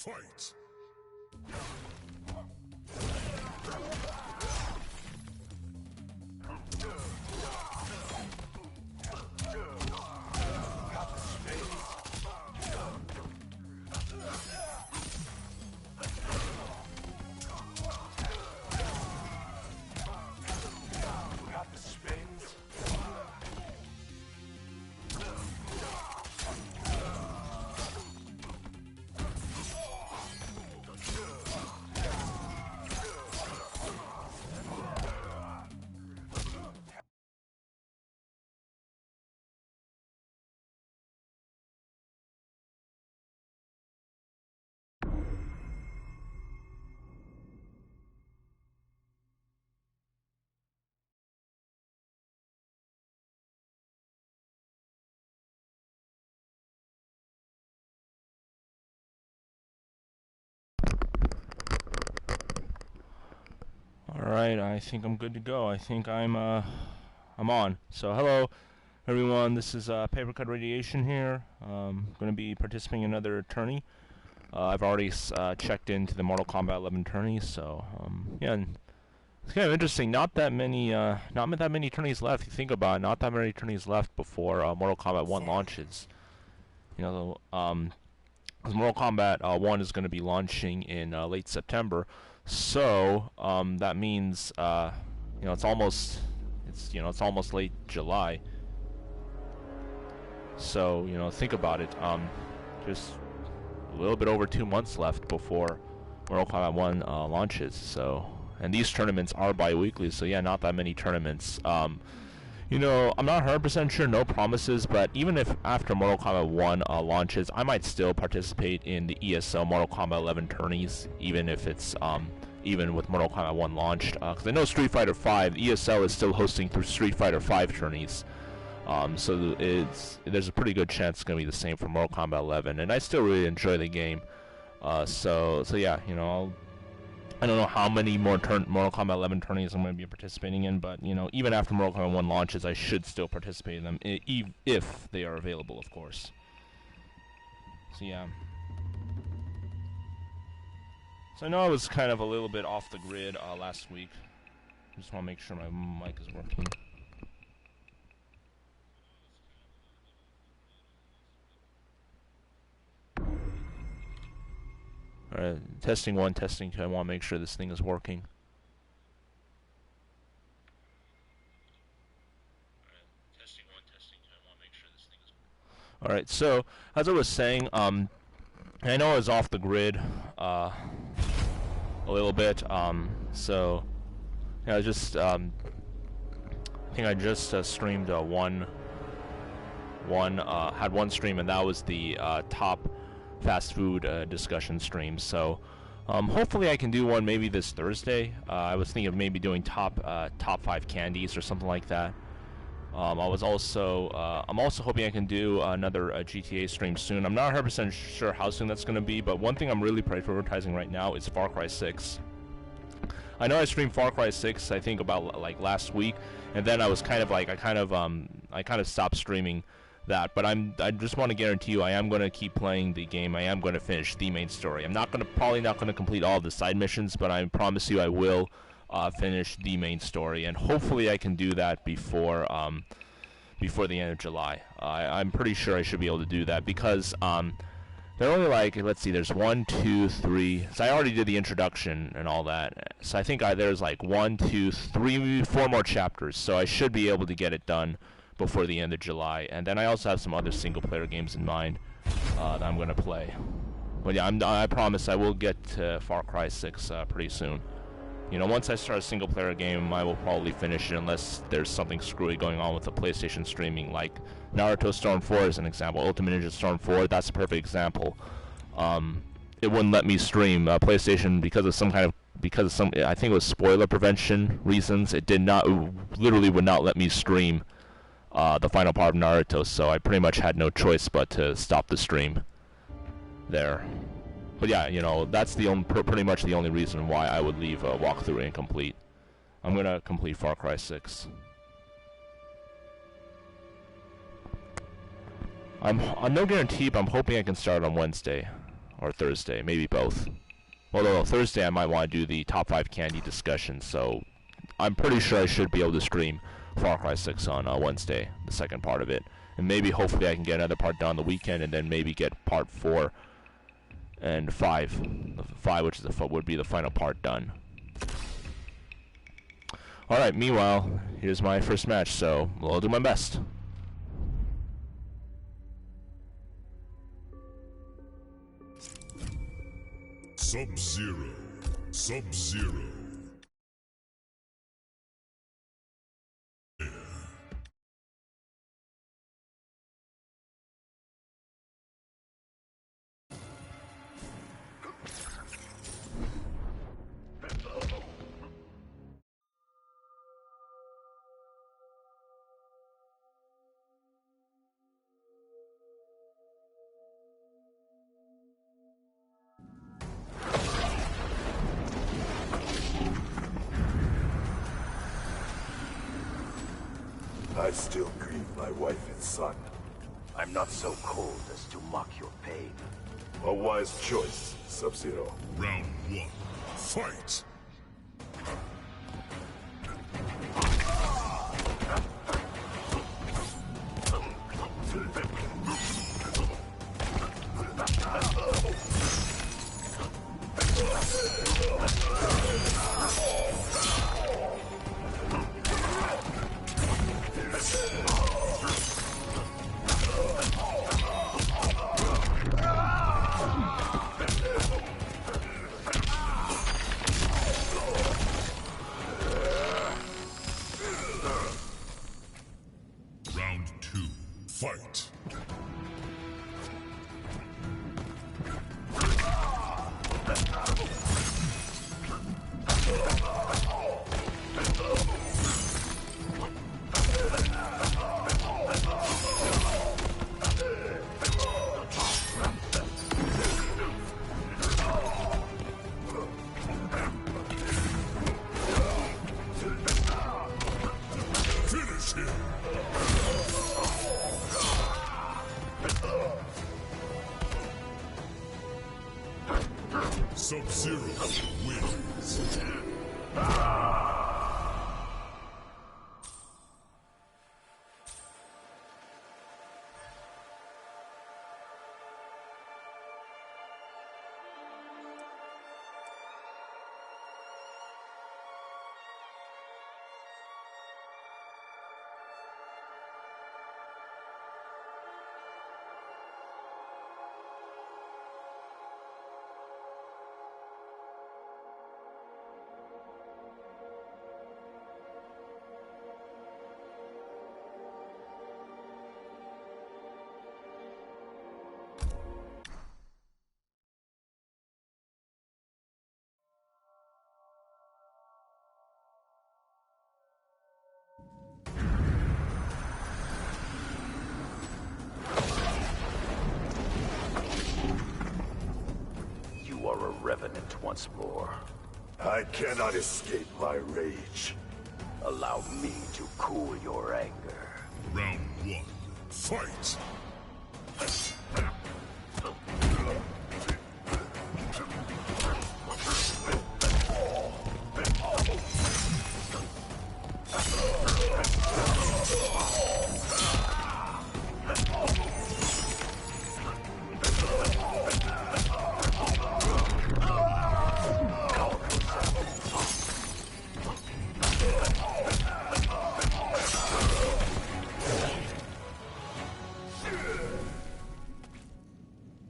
Fight! Alright, I think I'm good to go. I think I'm on. So hello everyone, this is Papercut Radiation here. Gonna be participating in another tourney. I've already checked into the Mortal Kombat 11 tourney, so yeah, and it's kind of interesting. Not that many tourneys left. You think about it, not that many tourneys left before Mortal Kombat 1 launches. You know, 'cause Mortal Kombat 1 is going to be launching in late September. So that means it's almost late July. So think about it. Just a little bit over 2 months left before Mortal Kombat 1 launches. So, and these tournaments are bi-weekly. So yeah, not that many tournaments. I'm not 100% sure. No promises. But even if after Mortal Kombat 1 launches, I might still participate in the ESL Mortal Kombat 11 tourneys, even if it's even with Mortal Kombat 1 launched. Because I know Street Fighter 5, ESL is still hosting through Street Fighter 5 tourneys. So there's a pretty good chance it's gonna be the same for Mortal Kombat 11, and I still really enjoy the game. So yeah, I don't know how many more Mortal Kombat 11 tourneys I'm going to be participating in, but even after Mortal Kombat 1 launches, I should still participate in them if they are available, of course. So yeah. So I know I was kind of a little bit off the grid last week. I just want to make sure my mic is working. Alright, testing 1, testing 2. I want to make sure this thing is working. Alright, so as I was saying, I know I was off the grid a little bit. So yeah, I just I think I just streamed had one stream, and that was the top fast food discussion stream. So hopefully I can do one maybe this Thursday. I was thinking of maybe doing top 5 candies or something like that. I'm also hoping I can do another GTA stream soon. I'm not 100% sure how soon that's going to be, but one thing I'm really prioritizing right now is Far Cry 6. I know I streamed Far Cry 6 I think about like last week, and then I was kind of stopped streaming that, but I just want to guarantee you I am going to keep playing the game. I am going to finish the main story. I'm probably not going to complete all of the side missions, but I promise you I will finish the main story, and hopefully I can do that before the end of July. I'm pretty sure I should be able to do that because they're only like, let's see, there's 1, 2, 3. So I already did the introduction and all that. So I think there's like 1, 2, 3, 4 more chapters. So I should be able to get it done before the end of July. And then I also have some other single-player games in mind that I'm going to play. But yeah, I promise I will get to Far Cry 6 pretty soon. Once I start a single-player game, I will probably finish it unless there's something screwy going on with the PlayStation streaming, like Naruto Storm 4 is an example. Ultimate Ninja Storm 4, that's a perfect example. It wouldn't let me stream PlayStation because of some, I think it was spoiler prevention reasons. It literally would not let me stream the final part of Naruto, so I pretty much had no choice but to stop the stream there. But yeah, that's pretty much the only reason why I would leave a walkthrough incomplete. I'm gonna complete Far Cry 6. I'm no guarantee, but I'm hoping I can start on Wednesday. or Thursday, maybe both. Although Thursday I might want to do the top 5 candy discussion, so I'm pretty sure I should be able to stream Far Cry 6 on Wednesday, the second part of it. And maybe, hopefully, I can get another part done on the weekend, and then maybe get part 4 and 5. 5, which is would be the final part, done. Alright, meanwhile, here's my first match, so I'll do my best. Sub-Zero. Sub-Zero. I still grieve my wife and son. I'm not so cold as to mock your pain. A wise choice, Sub-Zero. Round 1. Fight! Round 2. Fight! Finish him! Sub-Zero wins. You are a revenant once more. I cannot escape my rage. Allow me to cool your anger. Round 1. Fight!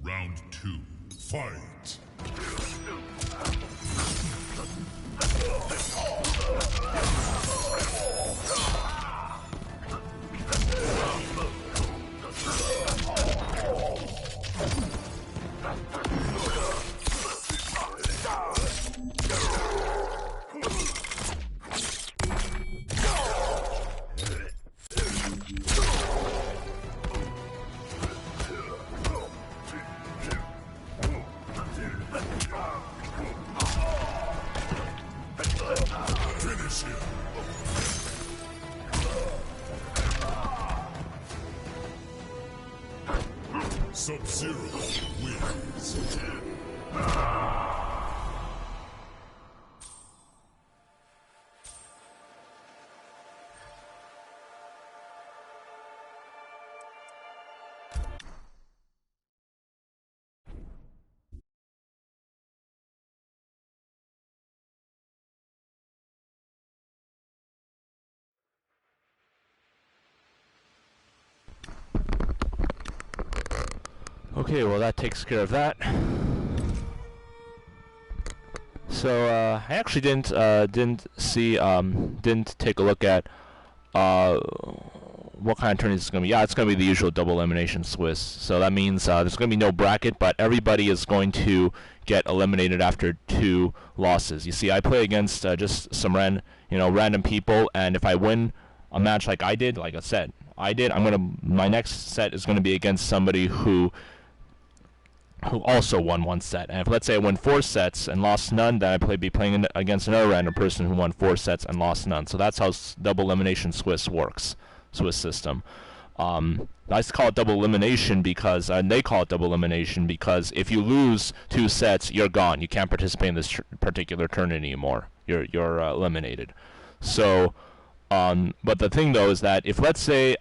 Round 2. Fight! Sub-Zero wins. Okay, well that takes care of that. So I actually didn't take a look at what kind of tourney it's going to be. Yeah, it's going to be the usual double elimination Swiss. So that means there's going to be no bracket, but everybody is going to get eliminated after 2 losses. You see, I play against just some random people, and if I win a match like I did, like I said, my next set is going to be against somebody who also won 1 set. And if, let's say, I won 4 sets and lost none, then I be playing against another random person who won 4 sets and lost none. So that's how double elimination Swiss works, Swiss system. I call it double elimination because, and they call it double elimination because if you lose 2 sets, you're gone. You can't participate in this particular tournament anymore. You're eliminated. So, but the thing though is that if, let's say,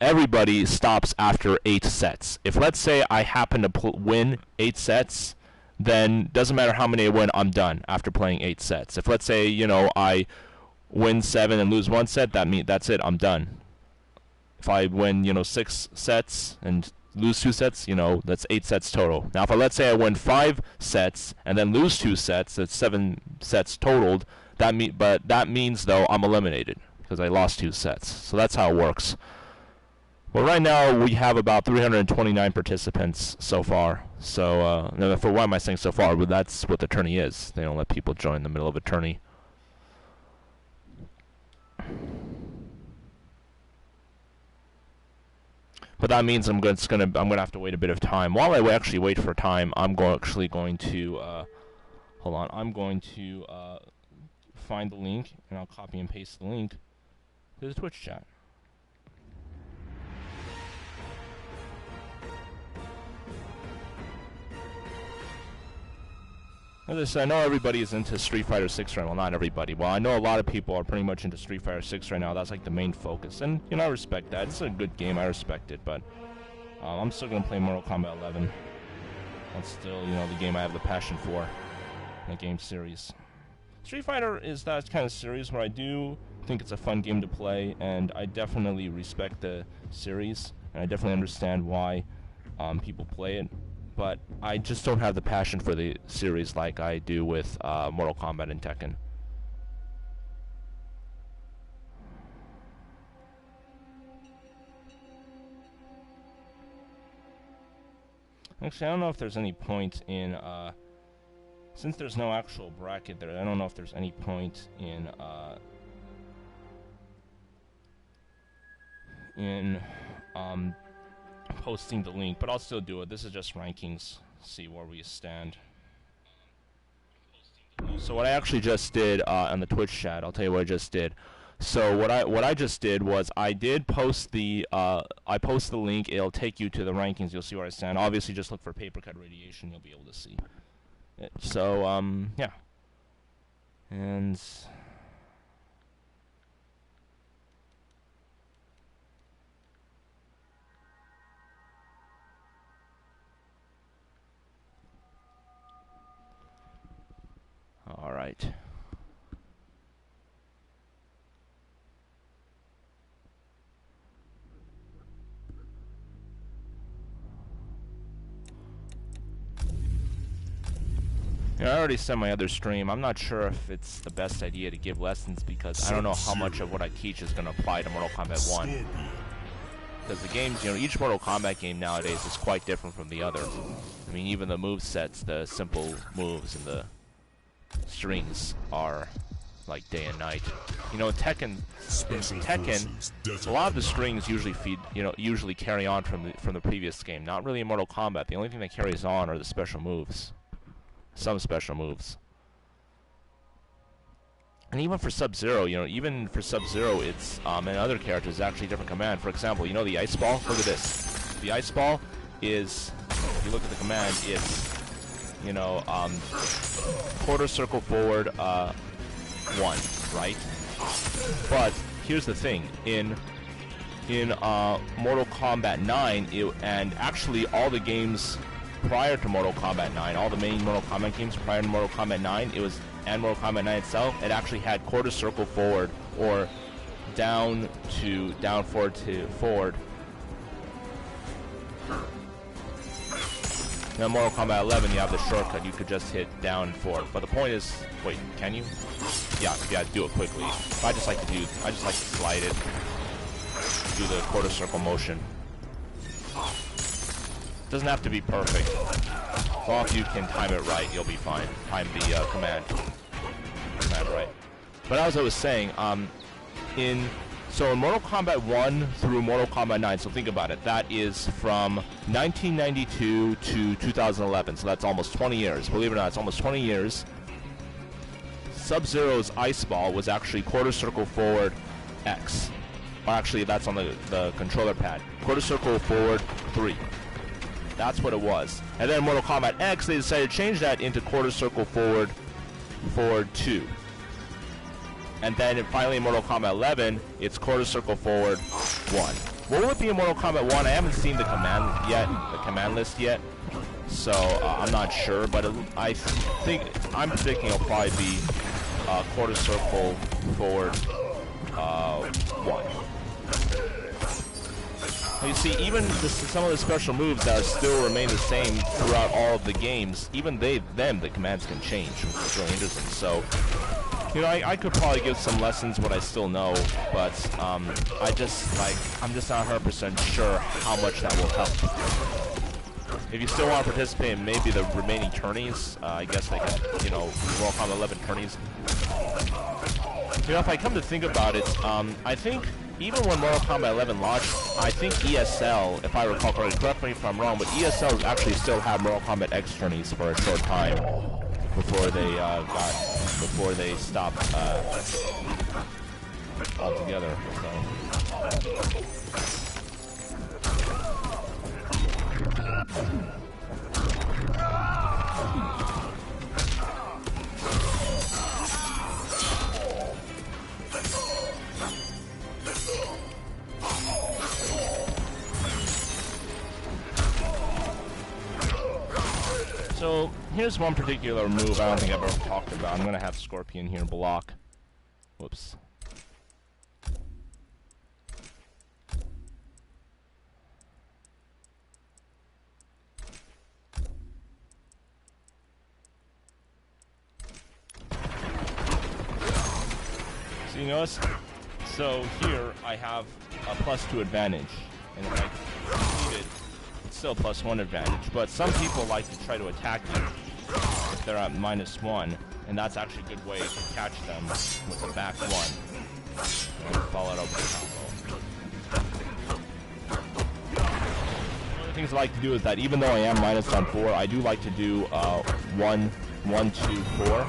everybody stops after 8 sets. If, let's say, I happen to win 8 sets, then doesn't matter how many I win, I'm done after playing 8 sets. If, let's say, I win 7 and lose 1 set, that's it, I'm done. If I win, 6 sets and lose 2 sets, that's 8 sets total. Now, if let's say I win 5 sets and then lose 2 sets, that's 7 sets totaled. But that means though I'm eliminated because I lost 2 sets. So that's how it works. Well, right now we have about 329 participants so far. So, for why am I saying so far? Well, that's what the tourney is. They don't let people join in the middle of a tourney. But that means I'm gonna have to wait a bit of time. While I actually wait for time, I'm actually going to hold on. I'm going to find the link and I'll copy and paste the link to the Twitch chat. As I said, I know everybody is into Street Fighter 6 right now. Well, not everybody. Well, I know a lot of people are pretty much into Street Fighter 6 right now. That's like the main focus. And, I respect that. It's a good game. I respect it. But I'm still going to play Mortal Kombat 11. That's still, the game I have the passion for in the game series. Street Fighter is that kind of series where I do think it's a fun game to play. And I definitely respect the series. And I definitely understand why people play it. But I just don't have the passion for the series like I do with Mortal Kombat and Tekken. Actually, I don't know if there's any point in, since there's no actual bracket there, I don't know if there's any point in posting the link, but I'll still do it. This is just rankings, see where we stand. So what I actually just did on the Twitch chat, I'll tell you what I just did. So what I just did was I did post the link. It'll take you to the rankings. You'll see where I stand. Obviously, just look for Paper Cut Radiation. You'll be able to see it. So yeah, and. All right. I already sent my other stream. I'm not sure if it's the best idea to give lessons because I don't know how much of what I teach is going to apply to Mortal Kombat 1. Because the games, each Mortal Kombat game nowadays is quite different from the other. I mean, even the move sets, the simple moves and the strings are like day and night. Tekken, a lot of the strings usually usually carry on from the previous game. Not really in Mortal Kombat. The only thing that carries on are the special moves. Some special moves. And even for Sub-Zero, it's and other characters actually different command. For example, the ice ball. Look at this. The ice ball is, if you look at the command, it's, you know, quarter circle forward 1, right? But here's the thing, in Mortal Kombat 9, and actually all the games prior to Mortal Kombat 9, all the main Mortal Kombat games prior to Mortal Kombat 9, and Mortal Kombat 9 itself, it actually had quarter circle forward, or down forward to forward. Now Mortal Kombat 11, you have the shortcut, you could just hit down and forward. But the point is, wait, can you? Yeah, do it quickly. I just like to slide it, do the quarter circle motion. Doesn't have to be perfect. As long as you can time it right, you'll be fine. Time the command right. But as I was saying, in Mortal Kombat 1 through Mortal Kombat 9, so think about it, that is from 1992 to 2011, so that's almost 20 years. Believe it or not, it's almost 20 years. Sub-Zero's Ice Ball was actually quarter circle forward X. Or actually, that's on the controller pad. Quarter circle forward 3. That's what it was. And then Mortal Kombat X, they decided to change that into quarter circle forward 2. And then finally in Mortal Kombat 11, it's quarter circle forward 1. What will it be in Mortal Kombat 1? I haven't seen the command list yet. So I'm not sure, but I'm thinking it'll probably be quarter circle forward 1. You see, even some of the special moves that still remain the same throughout all of the games, even the commands can change, which is really interesting. So, you know, I could probably give some lessons what I still know, but I'm just not 100% sure how much that will help. If you still want to participate in maybe the remaining tourneys, I guess they can, you know, Mortal Kombat 11 tourneys. You know, if I come to think about it, I think even when Mortal Kombat 11 launched, I think ESL, if I recall correctly, correct me if I'm wrong, but ESL actually still had Mortal Kombat X tourneys for a short time before they stopped altogether. So here's one particular move I don't think I've ever talked about. I'm gonna have Scorpion here block. Whoops. So you notice? So here I have a +2 advantage, and if I complete it, it's still +1 advantage. But some people like to try to attack you if they're at -1, and that's actually a good way to catch them with a back 1 and follow it up with a combo. One of the things I like to do is that even though I am minus on 4, I do like to do 1, 1, 2, 4.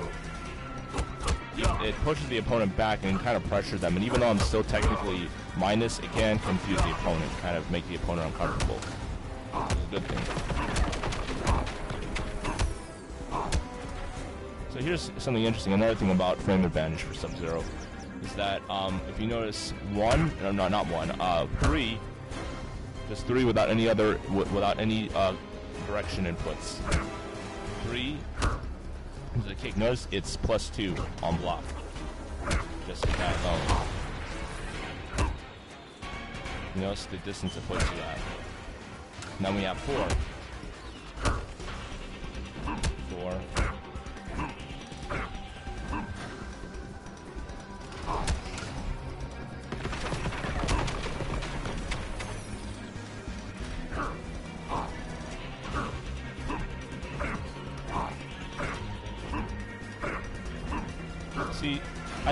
It pushes the opponent back and kind of pressures them, and even though I'm still technically minus, it can confuse the opponent, kind of make the opponent uncomfortable. It's a good thing. So here's something interesting. Another thing about frame advantage for Sub-Zero is that if you notice 3, just 3 without any direction inputs. 3. The kick, notice it's +2 on block. Just that alone. You notice the distance it puts you at. Now we have 4. 4.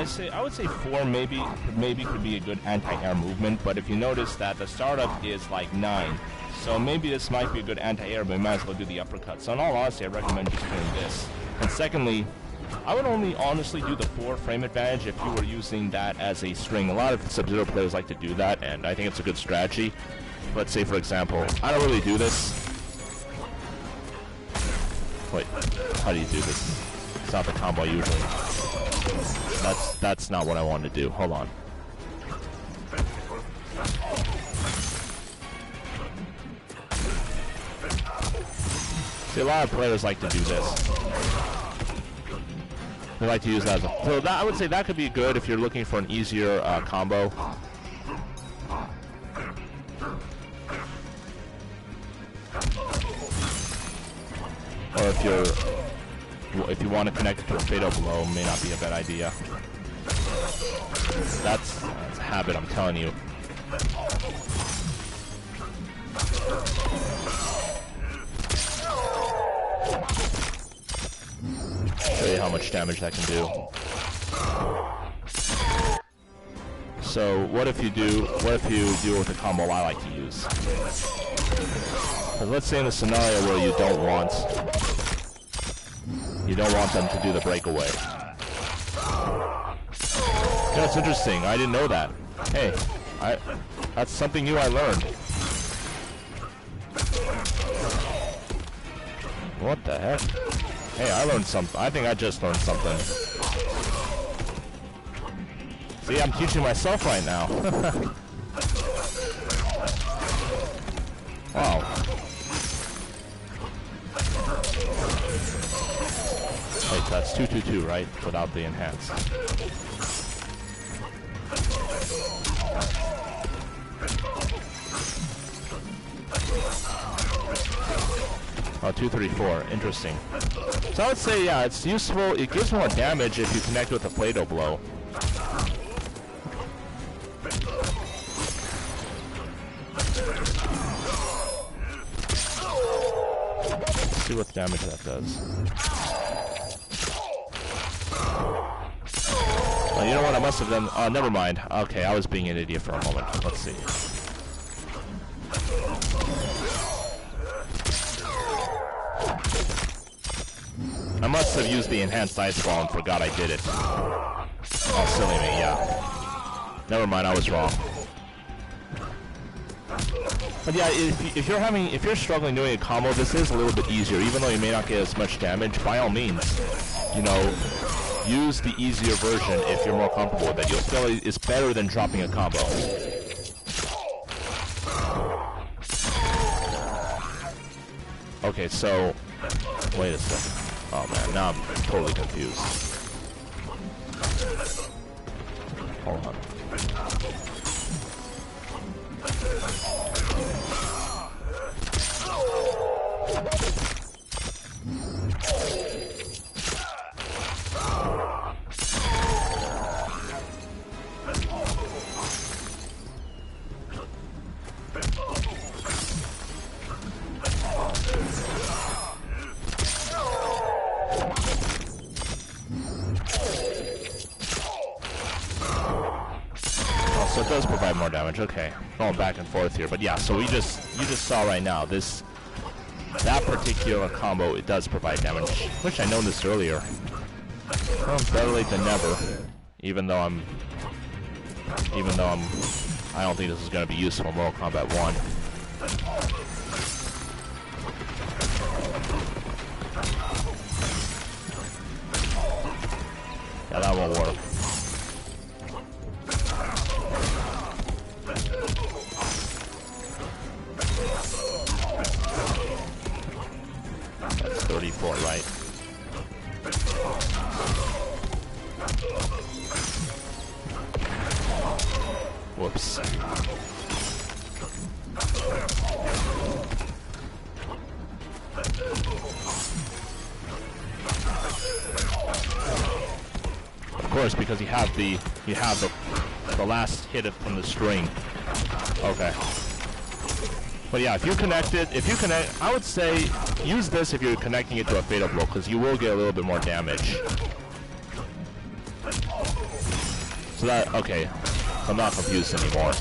See, I would say 4 maybe could be a good anti-air movement, but if you notice that the startup is like 9, so maybe this might be a good anti-air, but we might as well do the uppercut. So in all honesty, I recommend just doing this. And secondly, I would only honestly do the 4 frame advantage if you were using that as a string. A lot of Sub-Zero players like to do that, and I think it's a good strategy. Let's say, for example, I don't really do this, Wait, how do you do this? It's not the combo usually. That's not what I wanted to do. Hold on. See, a lot of players like to do this. They like to use that as a... So that, I would say that could be good if you're looking for an easier combo. Or if you want to connect it to a fatal blow, may not be a bad idea. That's a habit, I'm telling you. Show you how much damage that can do. So what if you do it with a combo I like to use? Let's say in a scenario where you don't want them to do the breakaway. You know, it's interesting. I didn't know that. Hey, that's something new I learned. What the heck? Hey, I learned something. I think I just learned something. See, I'm teaching myself right now. Wow. Wait, that's 222, right? Without the enhance. Oh, 234. Interesting. So I would say, yeah, it's useful. It gives more damage if you connect with a Play-Doh blow. Let's see what damage that does. Oh, you know what? I must have done... Oh, never mind. Okay, I was being an idiot for a moment. Let's see. I must have used the enhanced ice ball and forgot I did it. Oh, silly me, yeah. Never mind, I was wrong. But yeah, if you're struggling doing a combo, this is a little bit easier. Even though you may not get as much damage, by all means, you know, use the easier version if you're more comfortable with it. You'll still, it's better than dropping a combo. Okay, so wait a second. Oh man, now I'm totally confused. Hold on. So it does provide more damage. Okay, going back and forth here, but yeah. So you just saw right now that particular combo, it does provide damage. Wish I known this earlier. Well, better late than never. Even though I don't think this is going to be useful in Mortal Kombat 1. Yeah, that won't work. That's 34, right? Whoops. Of course, because you have the last hit from the string. Okay. But yeah, if you connect, I would say use this if you're connecting it to a fatal blow, because you will get a little bit more damage. So that, okay, I'm not confused anymore.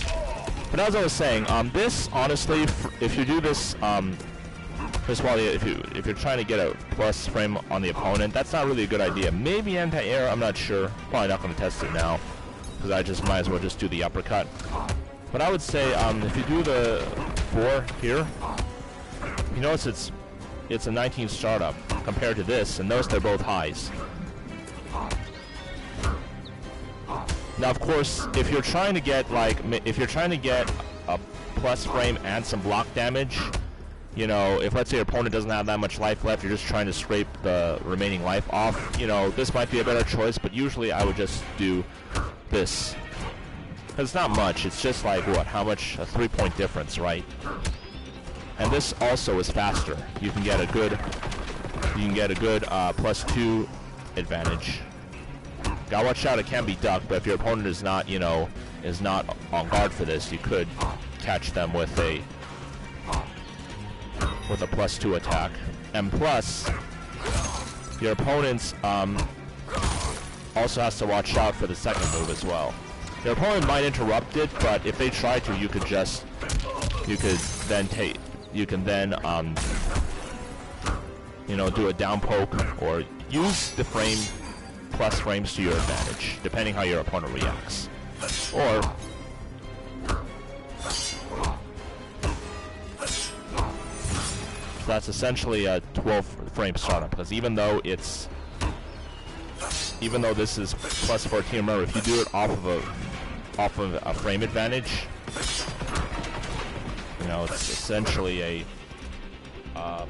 But as I was saying, this honestly, if you do this, if you're trying to get a plus frame on the opponent, that's not really a good idea. Maybe anti-air, I'm not sure. Probably not going to test it now, because I just might as well just do the uppercut. But I would say, if you do the 4 here, you notice it's a 19 startup. compared to this, and notice they're both highs. Now, of course, if you're trying to get a plus frame and some block damage, you know, if let's say your opponent doesn't have that much life left, you're just trying to scrape the remaining life off, you know, this might be a better choice, but usually I would just do this. It's not much, it's just like, what, how much? A 3-point difference, right? And this also is faster. You can get a good +2 advantage. Gotta watch out, it can be ducked, but if your opponent is not, you know, is not on guard for this, you could catch them with a +2 attack. And plus, your opponent's also has to watch out for the second move as well. Your opponent might interrupt it, but if they try to, you can then you know, do a down poke or use the plus frames to your advantage, depending how your opponent reacts. Or that's essentially a 12-frame startup, because even though this is +14, remember, if you do it off of a frame advantage, you know, it's essentially a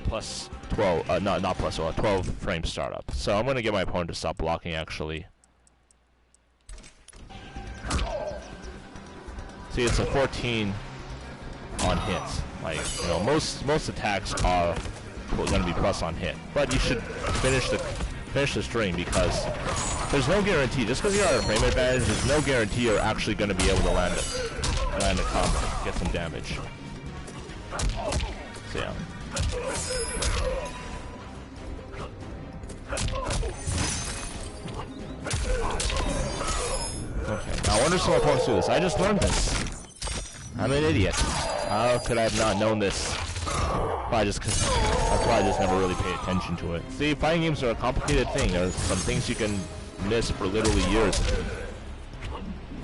plus 12, not plus 12, a 12-frame startup. So I'm gonna get my opponent to stop blocking, actually. See, it's a 14 on hits. Like, you know, most attacks are gonna be plus on hit, but you should finish the string, because there's no guarantee. Just because you're at a frame advantage, there's no guarantee you're actually gonna be able to land a combo, get some damage. So yeah. Okay, now I wonder if my opponents do this. I just learned this. I'm an idiot. How could I have not known this? That's why I just never really paid attention to it. See, fighting games are a complicated thing. There's some things you can miss for literally years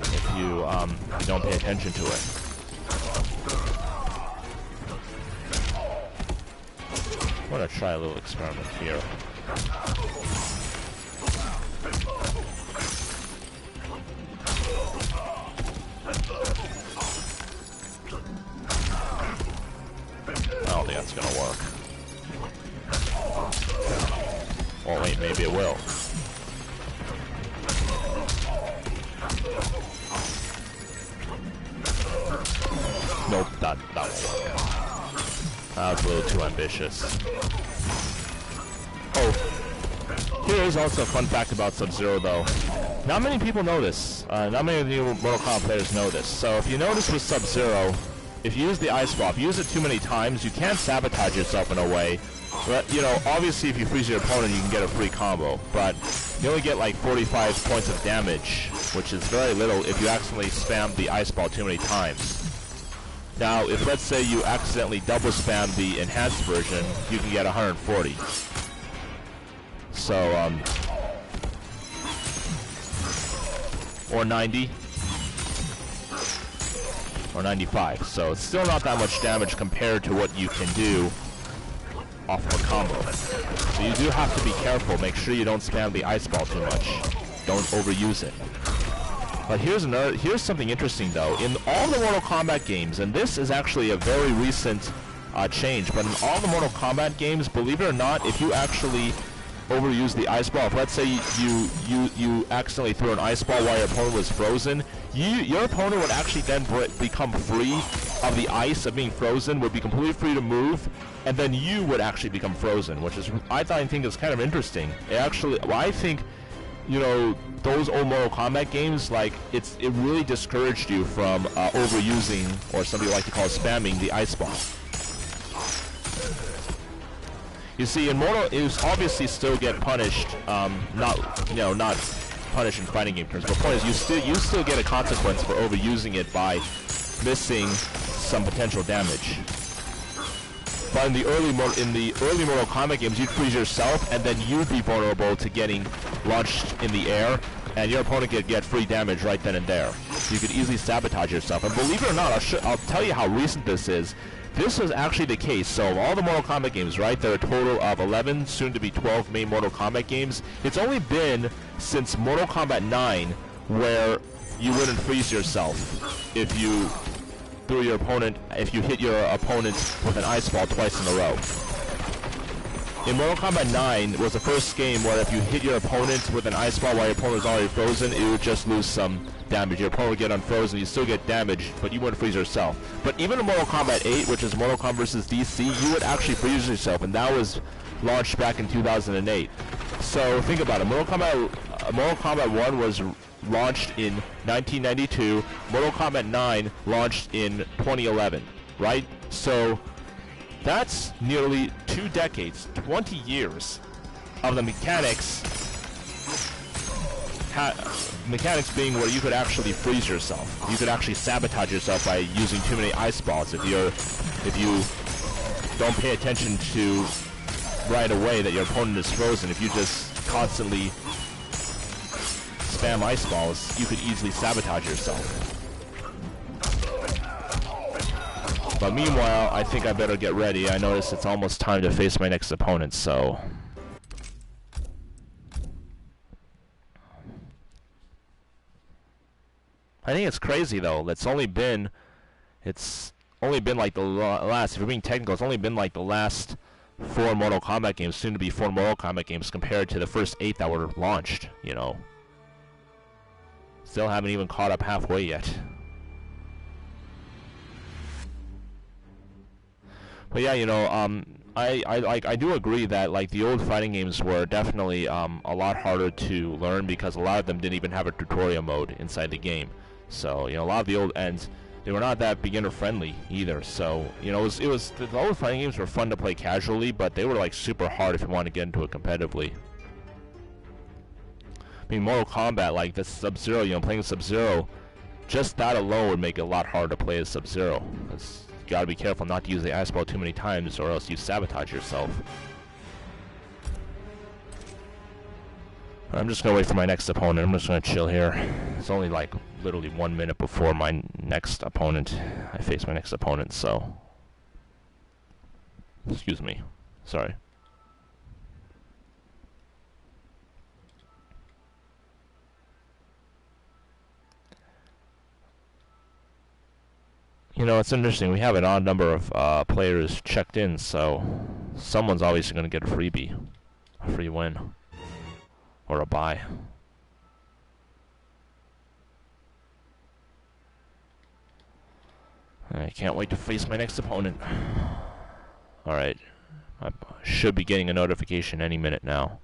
if you don't pay attention to it. I'm gonna try a little experiment here. I don't think that's gonna work. Oh wait, maybe it will. Nope, that won't work. That was a little too ambitious. Oh, here is also a fun fact about Sub-Zero though. Not many people know this. Not many of the new Mortal Kombat players know this. So if you notice with Sub-Zero, if you use the Ice Ball, if you use it too many times, you can sabotage yourself in a way. But, you know, obviously if you freeze your opponent, you can get a free combo. But you only get like 45 points of damage, which is very little if you accidentally spam the Ice Ball too many times. Now, if let's say you accidentally double spam the enhanced version, you can get 140. So, or 90. Or 95. So it's still not that much damage compared to what you can do off of a combo. So you do have to be careful. Make sure you don't spam the Ice Ball too much. Don't overuse it. But here's something interesting though. In all the Mortal Kombat games, and this is actually a very recent change, but in all the Mortal Kombat games, believe it or not, if you actually overuse the Ice Ball, if let's say you accidentally threw an Ice Ball while your opponent was frozen, your opponent would actually then become free of the ice of being frozen, would be completely free to move, and then you would actually become frozen, which is, I think is kind of interesting. It actually, well, I think, you know, those old Mortal Kombat games, like, it really discouraged you from overusing, or some people like to call it spamming, the Ice Ball. You see, in Mortal, you obviously still get punished, not punished in fighting game terms, but the point is, you still get a consequence for overusing it by missing some potential damage. But in the early Mortal Kombat games, you'd freeze yourself, and then you'd be vulnerable to getting launched in the air, and your opponent could get free damage right then and there. you could easily sabotage yourself. And believe it or not, I'll tell you how recent this is. This was actually the case. So of all the Mortal Kombat games, right, there are a total of 11, soon to be 12 main Mortal Kombat games. It's only been since Mortal Kombat 9 where you wouldn't freeze yourself if you hit your opponent with an ice ball twice in a row. In Mortal Kombat 9 was the first game where if you hit your opponent with an ice ball while your opponent was already frozen, it would just lose some damage. Your opponent would get unfrozen, you still get damage, but you wouldn't freeze yourself. But even in Mortal Kombat 8, which is Mortal Kombat vs. DC, you would actually freeze yourself, and that was launched back in 2008. So think about it. Mortal Kombat 1 was launched in 1992. Mortal Kombat 9 launched in 2011, right? So that's nearly 2 decades, 20 years of the mechanics being where you could actually freeze yourself. You could actually sabotage yourself by using too many ice balls. If you don't pay attention to right away that your opponent is frozen, if you just constantly spam ice balls, you could easily sabotage yourself. But meanwhile, I think I better get ready. I notice it's almost time to face my next opponent, so... I think it's crazy, though. It's only been like the last, if you're being technical, it's only been like the last 4 Mortal Kombat games, soon to be 4 Mortal Kombat games, compared to the first 8 that were launched, you know. Still haven't even caught up halfway yet. But yeah, you know, I do agree that like the old fighting games were definitely a lot harder to learn because a lot of them didn't even have a tutorial mode inside the game. So you know, a lot of the old ends, they were not that beginner friendly either. So you know, the old fighting games were fun to play casually, but they were like super hard if you want to get into it competitively. I mean, Mortal Kombat, like the Sub-Zero, you know, playing Sub-Zero, just that alone would make it a lot harder to play as Sub-Zero. You gotta be careful not to use the ice ball too many times, or else you sabotage yourself. I'm just gonna wait for my next opponent. I'm just gonna chill here. It's only like literally 1 minute before my next opponent. I face my next opponent, so excuse me. Sorry. You know, it's interesting. We have an odd number of players checked in, so someone's obviously going to get a freebie, a free win, or a buy. I can't wait to face my next opponent. Alright, I should be getting a notification any minute now.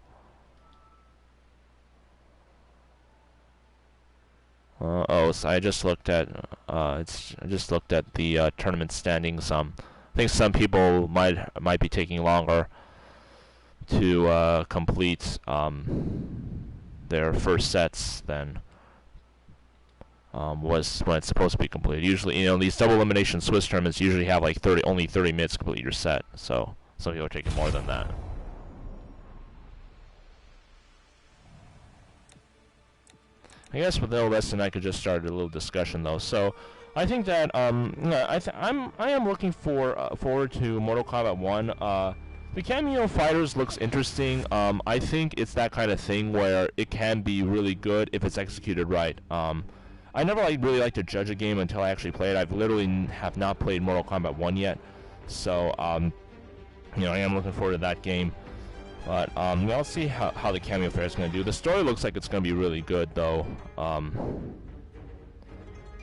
So I just looked at the tournament standings. I think some people might be taking longer to complete their first sets than was when it's supposed to be completed. Usually, you know, these double elimination Swiss tournaments usually have like only 30 minutes to complete your set. So some people are taking more than that. I guess with no less than I could just start a little discussion though. So I think that I am looking forward to Mortal Kombat 1. The Cameo Fighters looks interesting. I think it's that kind of thing where it can be really good if it's executed right. I never really like to judge a game until I actually play it. I've literally have not played Mortal Kombat 1 yet, so you know, I am looking forward to that game. But we'll see how the Cameo Fair is going to do. The story looks like it's going to be really good, though. And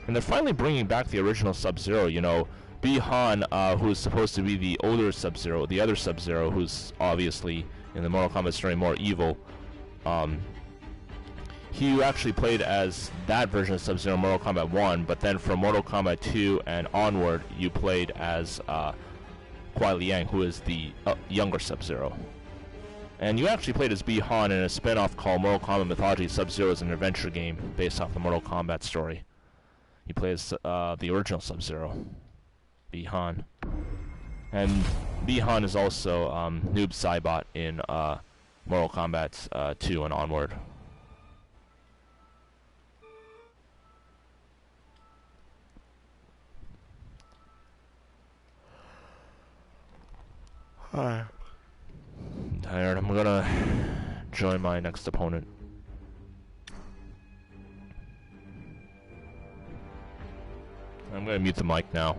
they're finally bringing back the original Sub-Zero. You know, Bi-Han, who's supposed to be the older Sub-Zero, the other Sub-Zero, who's obviously in the Mortal Kombat story more evil. He actually played as that version of Sub-Zero in Mortal Kombat 1, but then from Mortal Kombat 2 and onward, you played as Kuai Liang, who is the younger Sub-Zero. And you actually played as Bi-Han in a spin-off called Mortal Kombat Mythology Sub-Zero as an adventure game based off the Mortal Kombat story. You play as the original Sub-Zero, Bi-Han. And Bi-Han is also Noob Saibot in Mortal Kombat 2 and onward. I'm tired. I'm gonna join my next opponent. I'm gonna mute the mic now.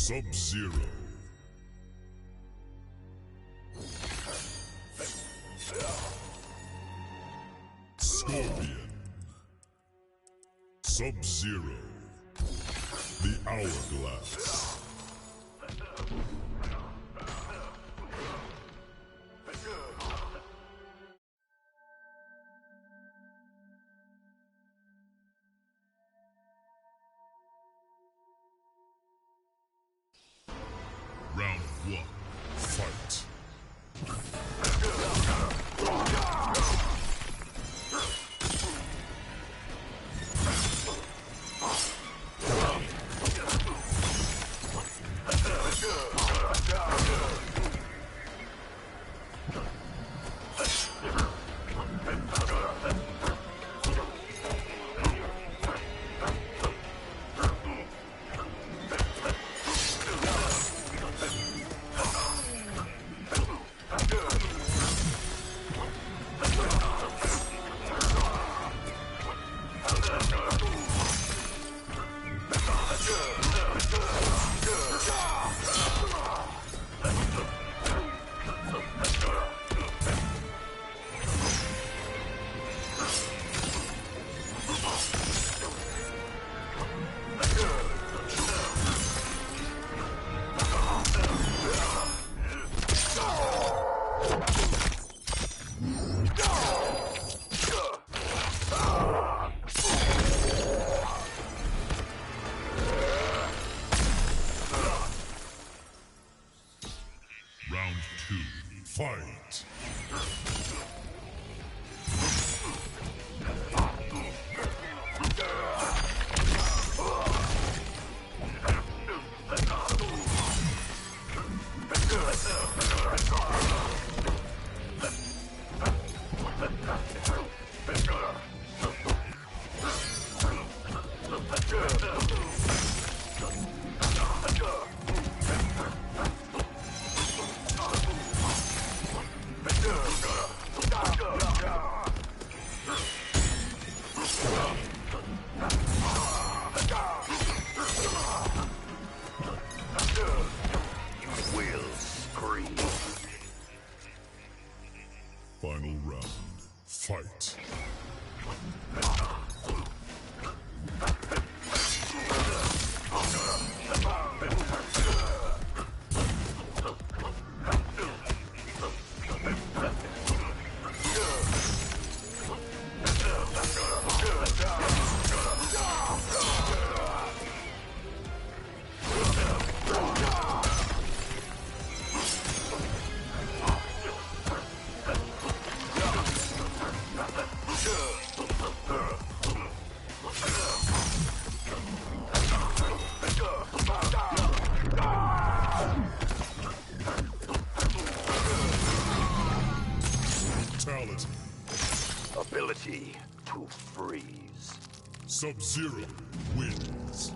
Sub-Zero. Scorpion. Sub-Zero. The Hourglass. Round one, fight. Round two, fight! Final round, fight! Brutality. Ability to freeze. Sub-Zero wins.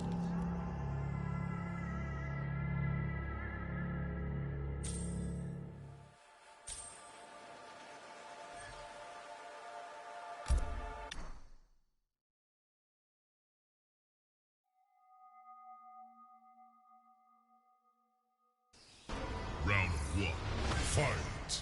Round one, fight!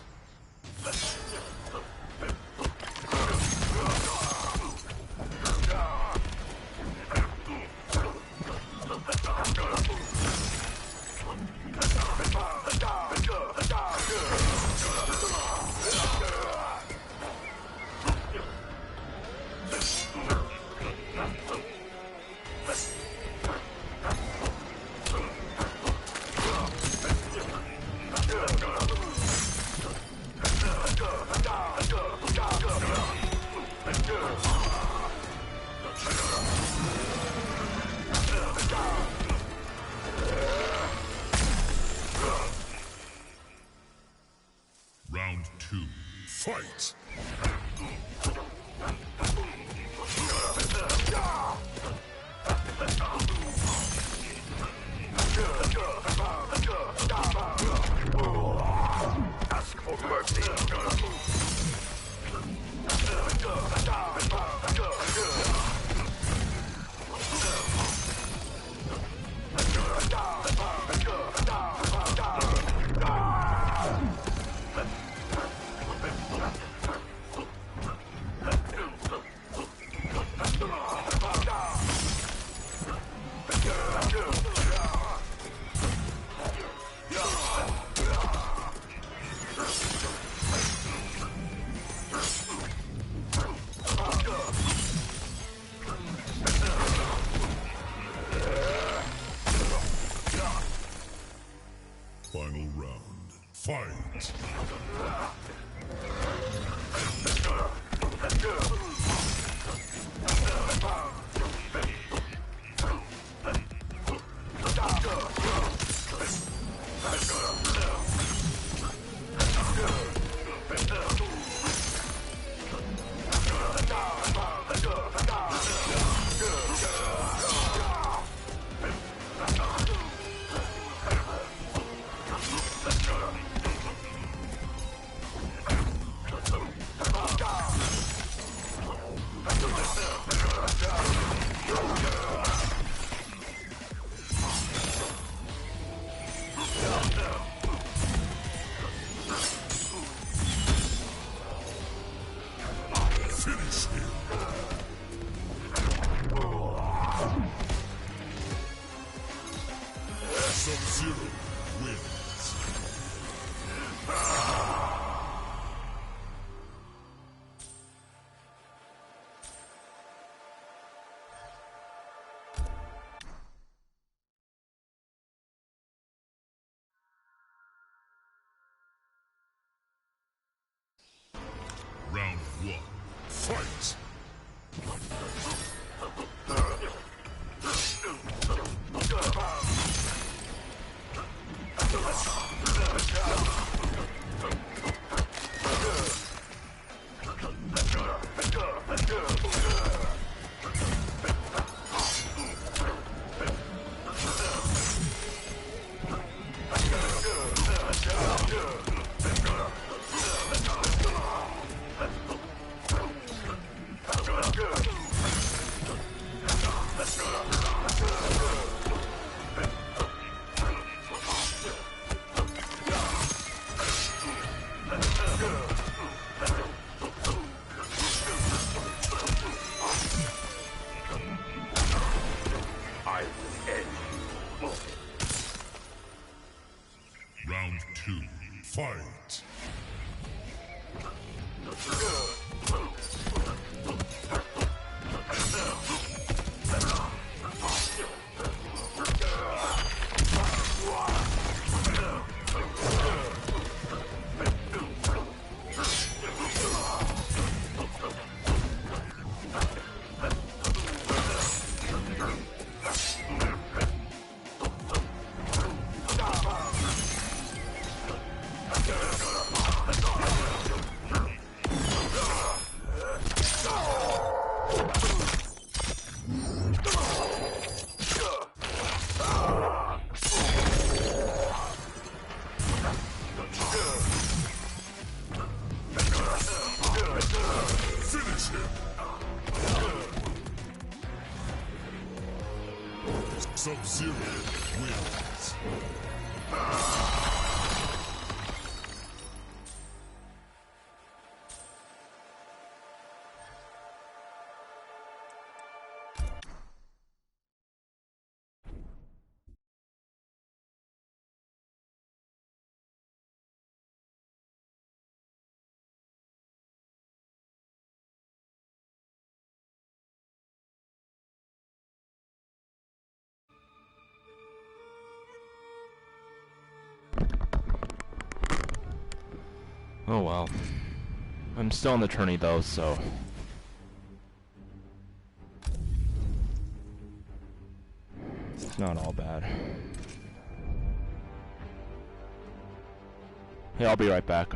Round two, fight! Final round. Fight! Finish him! Sub-Zero wins. Round 1. Fight! Round 2. Fight! Finish him! Sub-Zero wins. Oh well. I'm still in the tourney though, so... it's not all bad. Hey, I'll be right back.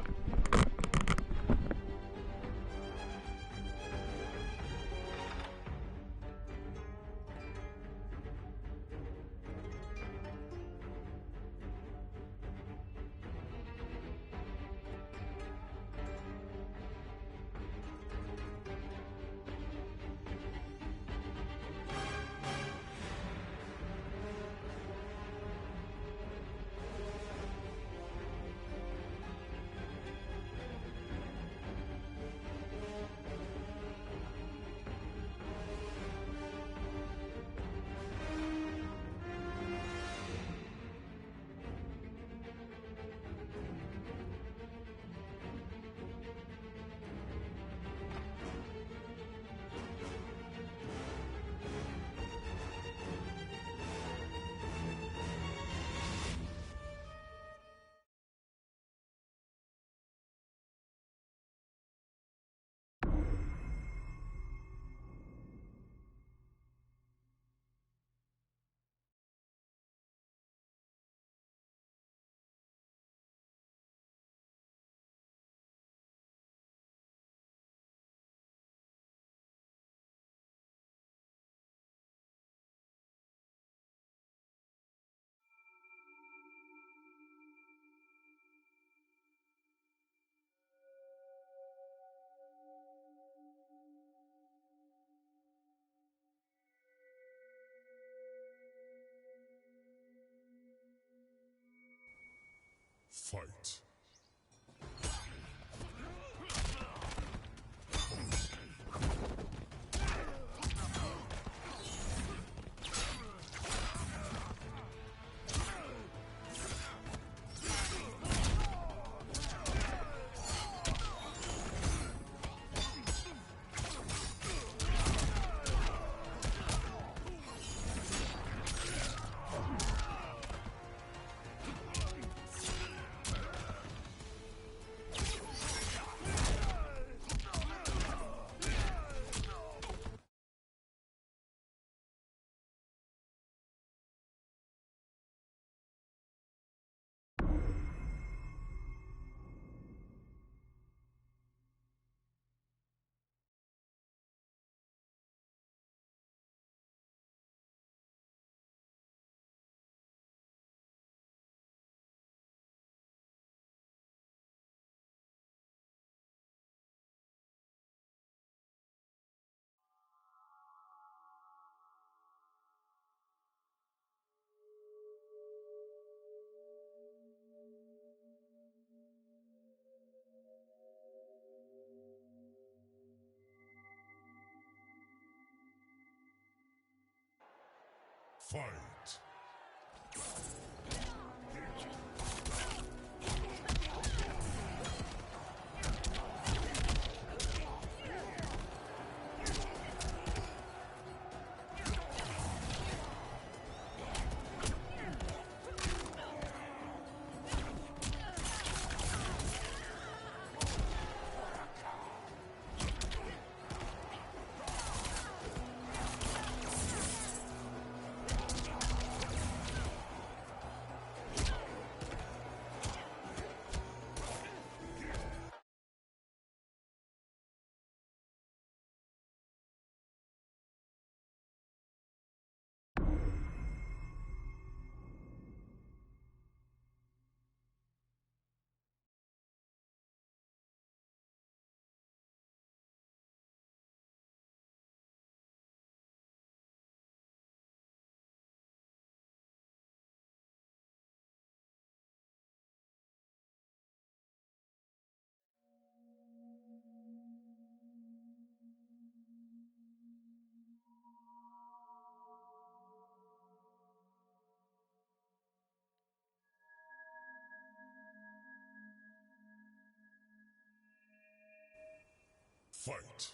Fight. Fight. Fight.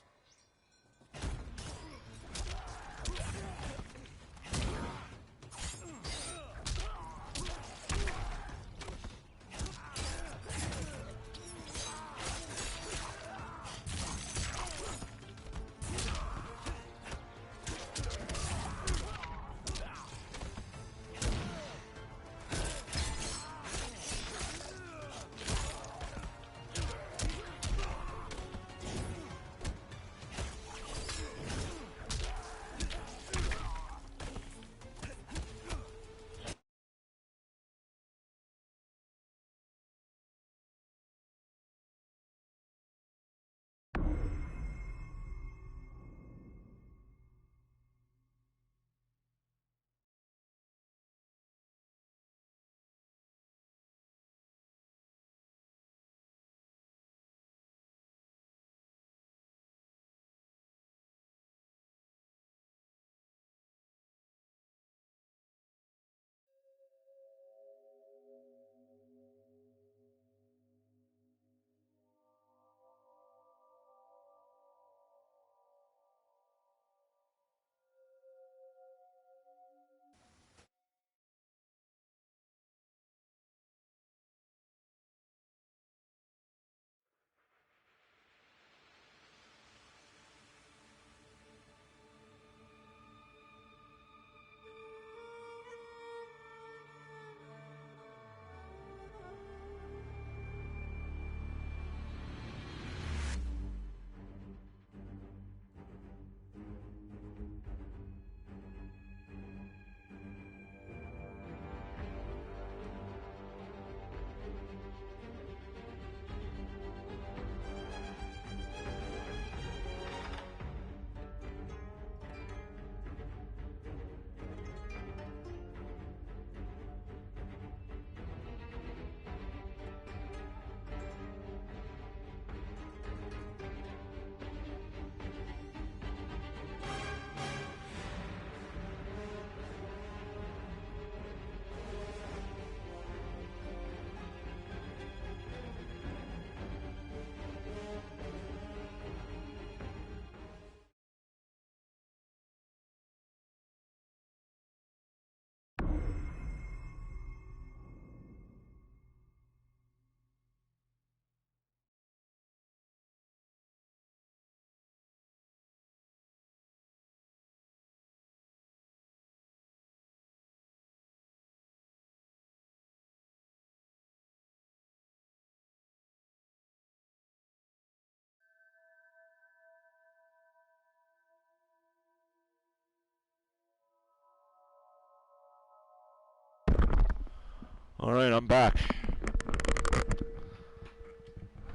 Alright, I'm back.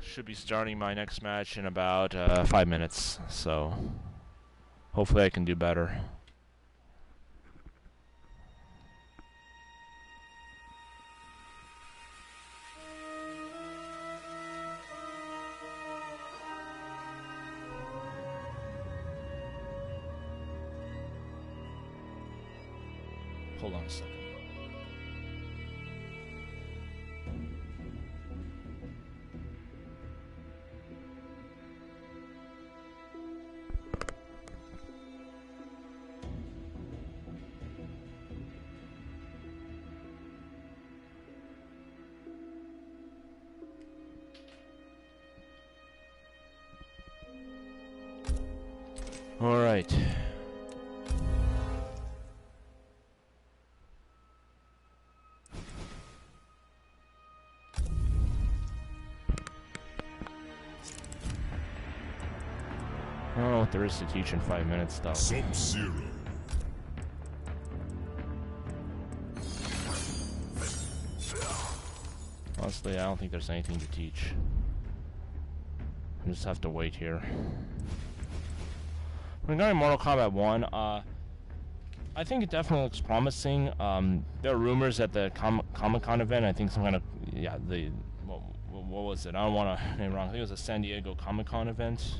Should be starting my next match in about 5 minutes, so hopefully I can do better. Hold on a second. All right. I don't know what there is to teach in 5 minutes, though. Sub-Zero. Honestly, I don't think there's anything to teach. I just have to wait here. Regarding Mortal Kombat 1, I think it definitely looks promising. There are rumors at the Comic-Con event. I think some kind of, yeah, what was it? I don't want to name it wrong. I think it was a San Diego Comic-Con event.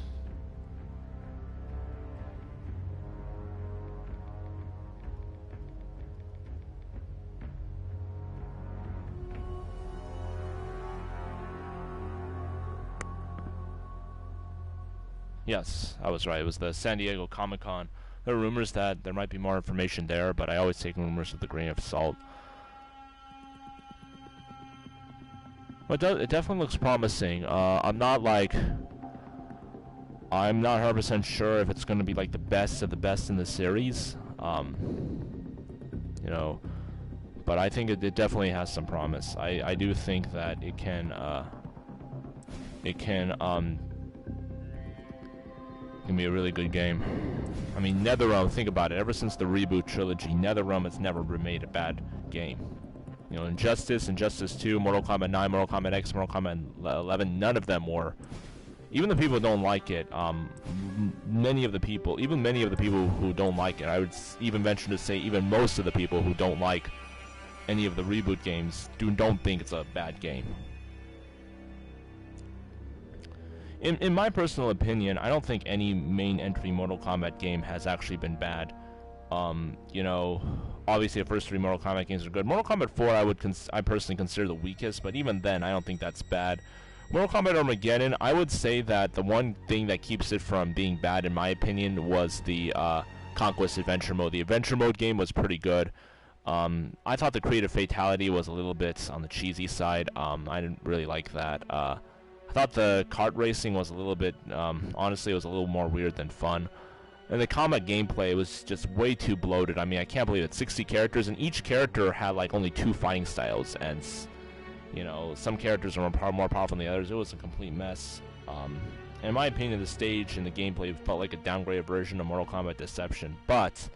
Yes, I was right. It was the San Diego Comic-Con. There are rumors that there might be more information there, but I always take rumors with a grain of salt. But it definitely looks promising. I'm not 100% sure if it's going to be like the best of the best in the series. You know, but I think it definitely has some promise. I do think that it can be a really good game. I mean, NetherRealm, think about it. Ever since the reboot trilogy, NetherRealm has never made a bad game. You know, Injustice 2, Mortal Kombat 9, Mortal Kombat X, Mortal Kombat 11, none of them were. Even the people who don't like it, many of the people who don't like it, I would even venture to say even most of the people who don't like any of the reboot games don't think it's a bad game. In my personal opinion, I don't think any main entry Mortal Kombat game has actually been bad. You know, obviously the first 3 Mortal Kombat games are good. Mortal Kombat 4 I personally consider the weakest, but even then I don't think that's bad. Mortal Kombat Armageddon, I would say that the one thing that keeps it from being bad, in my opinion, was the Conquest Adventure Mode. The Adventure Mode game was pretty good. I thought the Creative Fatality was a little bit on the cheesy side. I didn't really like that. I thought the kart racing was a little bit, honestly, it was a little more weird than fun. And the combat gameplay was just way too bloated. I mean, I can't believe it. 60 characters, and each character had like only 2 fighting styles, and you know, some characters are more powerful than the others. It was a complete mess. In my opinion, the stage and the gameplay felt like a downgraded version of Mortal Kombat Deception. But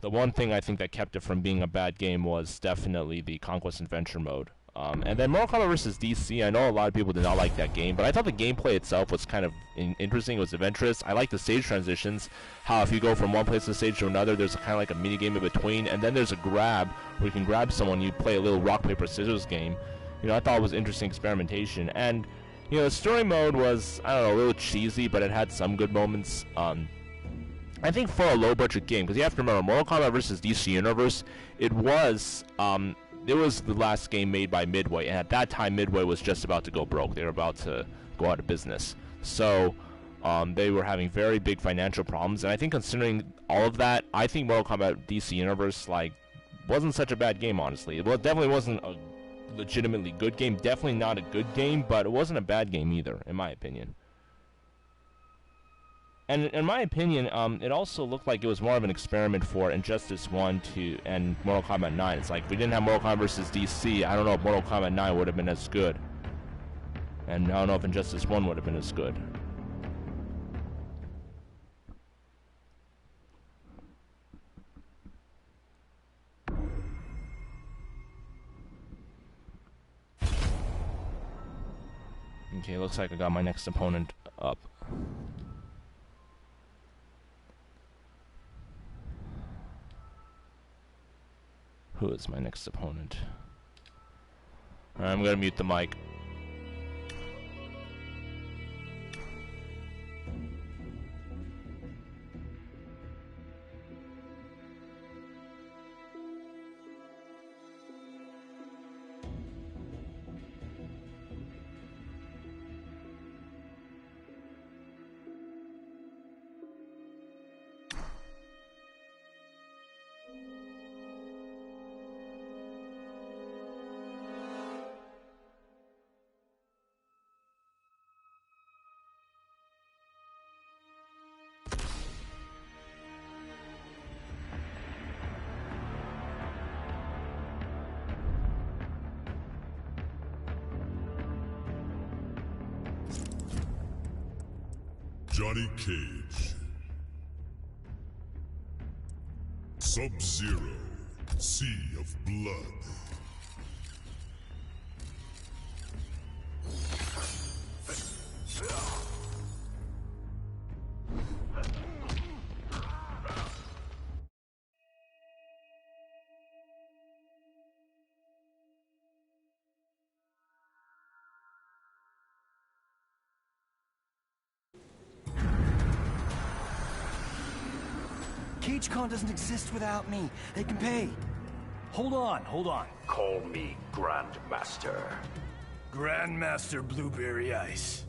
the one thing I think that kept it from being a bad game was definitely the Conquest Adventure Mode. And then Mortal Kombat vs. DC, I know a lot of people did not like that game, but I thought the gameplay itself was kind of interesting. It was adventurous. I like the stage transitions, how if you go from one place of the stage to another, there's kind of like a mini game in between, and then there's a grab where you can grab someone, you play a little rock, paper, scissors game. You know, I thought it was interesting experimentation. And, you know, the story mode was, I don't know, a little cheesy, but it had some good moments. I think for a low-budget game, because you have to remember, Mortal Kombat vs. DC Universe, it was the last game made by Midway, and at that time Midway was just about to go broke. They were about to go out of business. So they were having very big financial problems, and I think considering all of that, I think Mortal Kombat DC Universe wasn't such a bad game, honestly. It definitely wasn't a legitimately good game, definitely not a good game, but it wasn't a bad game either, in my opinion. And in my opinion, it also looked like it was more of an experiment for Injustice 1 and Mortal Kombat 9. It's like, if we didn't have Mortal Kombat vs. DC, I don't know if Mortal Kombat 9 would have been as good. And I don't know if Injustice 1 would have been as good. Okay, looks like I got my next opponent up. Who is my next opponent? Alright, I'm gonna mute the mic. Johnny Cage. Sub-Zero. Sea of Blood. CageCon doesn't exist without me. They can pay. Hold on. Call me Grandmaster. Grandmaster Blueberry Ice.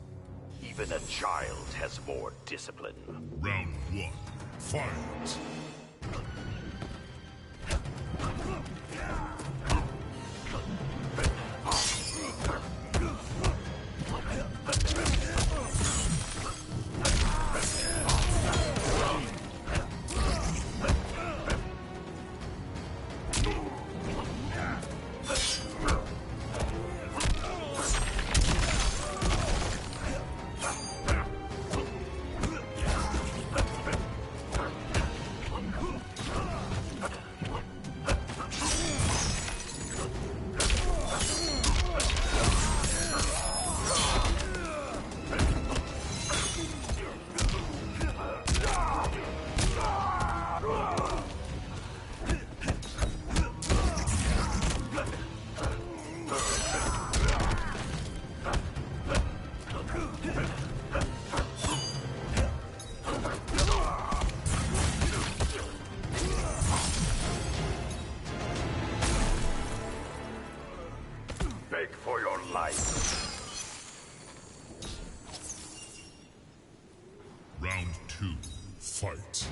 Even a child has more discipline. Round 1. Fight. Beg for your life. Round 2. Fight.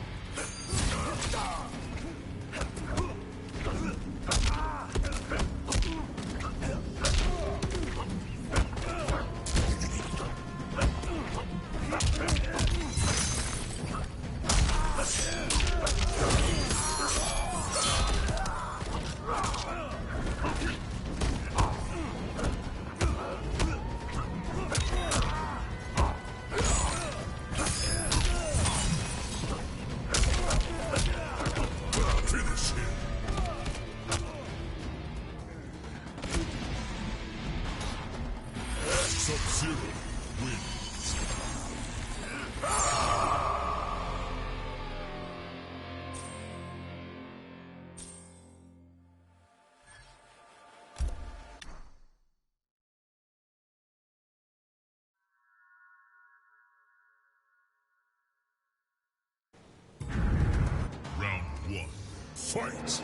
Sub-Zero wins. Round 1. Fight!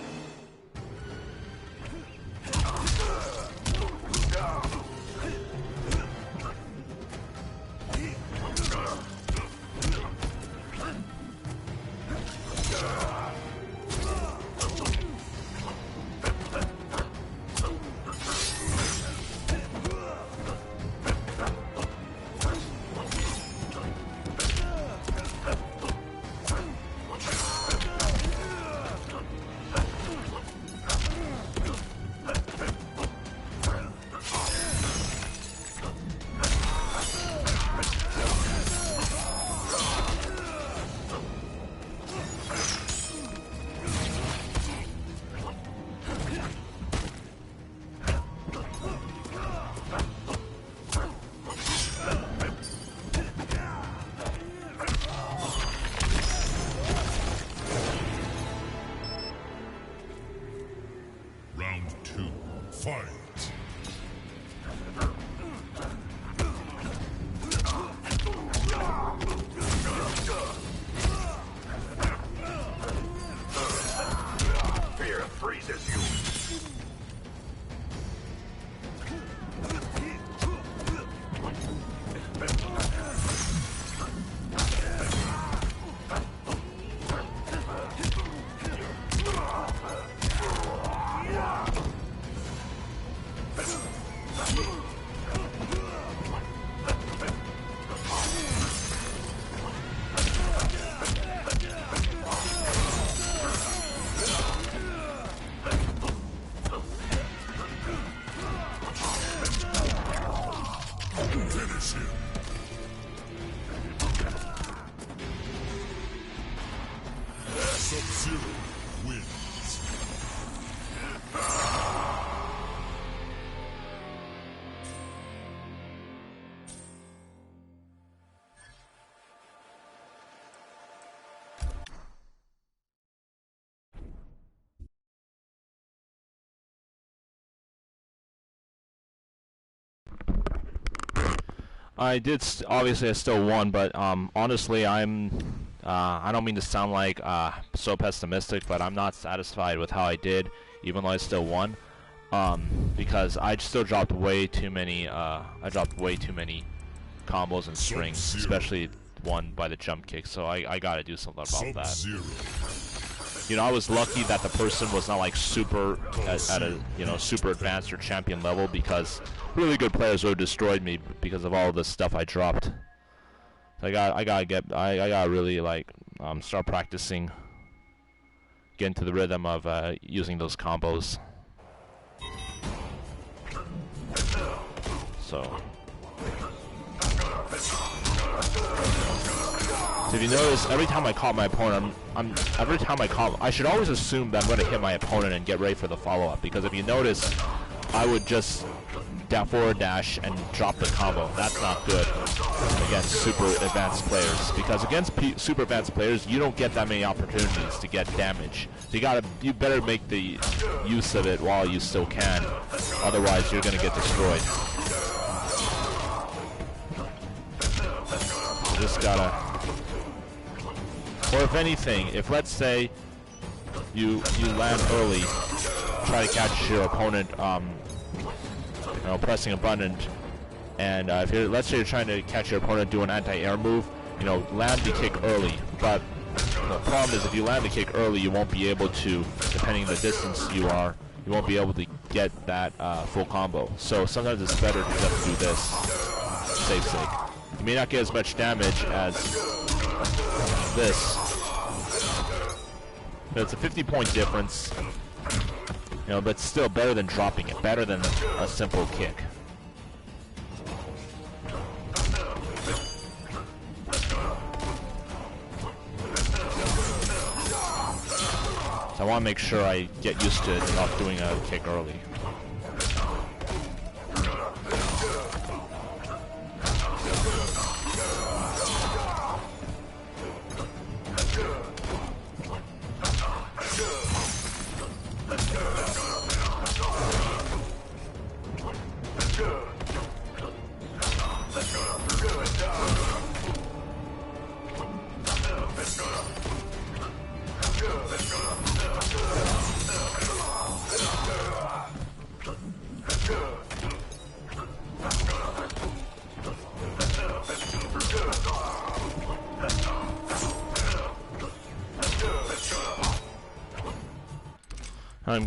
Round 2, fight! Fear freezes you. Finish him! Sub-Zero wins. Obviously I still won, but honestly I don't mean to sound like so pessimistic, but I'm not satisfied with how I did, even though I still won, because I still dropped way too many combos and strings, especially one by the jump kick. So I gotta do something about that. You know, I was lucky that the person was not like super at a super advanced or champion level, because really good players would have destroyed me because of all of this stuff I dropped. I gotta really like start practicing, get into the rhythm of using those combos. So if you notice, every time I caught my opponent, I should always assume that I'm going to hit my opponent and get ready for the follow-up, because if you notice, I would just forward dash and drop the combo. That's not good against super advanced players, because against super advanced players, you don't get that many opportunities to get damage. So you better make the use of it while you still can, otherwise you're going to get destroyed. You just gotta... Or if anything, if let's say you land early, try to catch your opponent, pressing a button, and if let's say you're trying to catch your opponent do an anti-air move, land the kick early. But the problem is, if you land the kick early, you won't be able to, depending on the distance you are, you won't be able to get that full combo. So sometimes it's better to just do this, safe sake. You may not get as much damage as this, but it's a 50-point difference, but still better than dropping it, better than a simple kick. So I want to make sure I get used to not doing a kick early.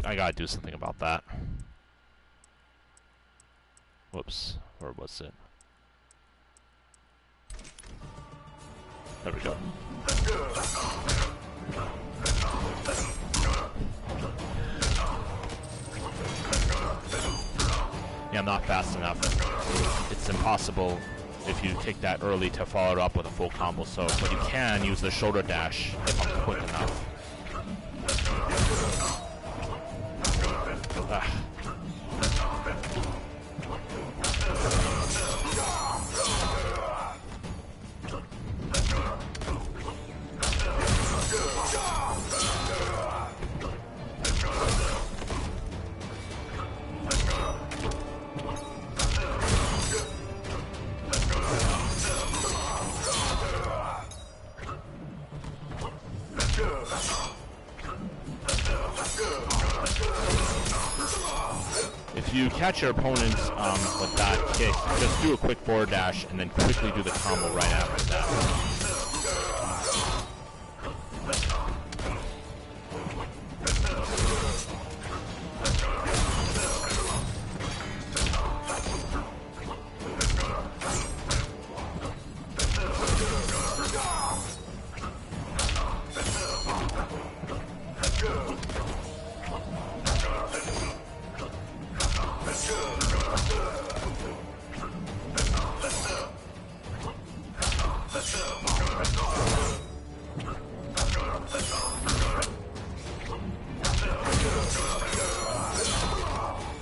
I gotta do something about that. Whoops, where was it? There we go. Yeah, I'm not fast enough. It's impossible if you take that early to follow it up with a full combo, but you can use the shoulder dash if I'm quick enough. if you catch your opponent with that kick, just do a quick forward dash and then quickly do the combo right after that.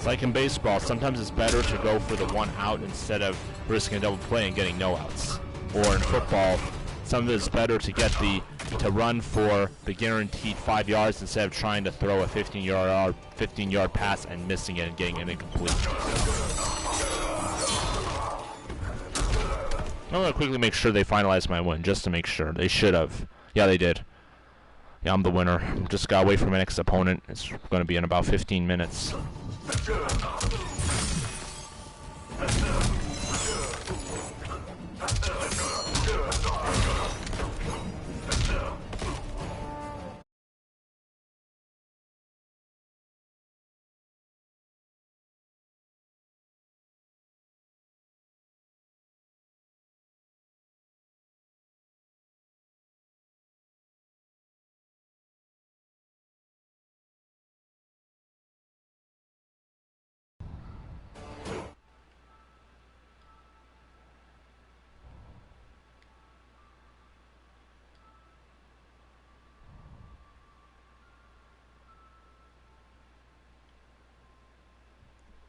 Like in baseball, sometimes it's better to go for the one out instead of risking a double play and getting no outs. Or in football, sometimes it's better to run for the guaranteed 5 yards instead of trying to throw a 15-yard pass and missing it and getting it incomplete. I'm gonna quickly make sure they finalize my win, just to make sure. They should have. Yeah, they did. Yeah, I'm the winner. Just gotta wait for my next opponent. It's gonna be in about 15 minutes.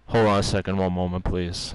Hold on a second, one moment, please.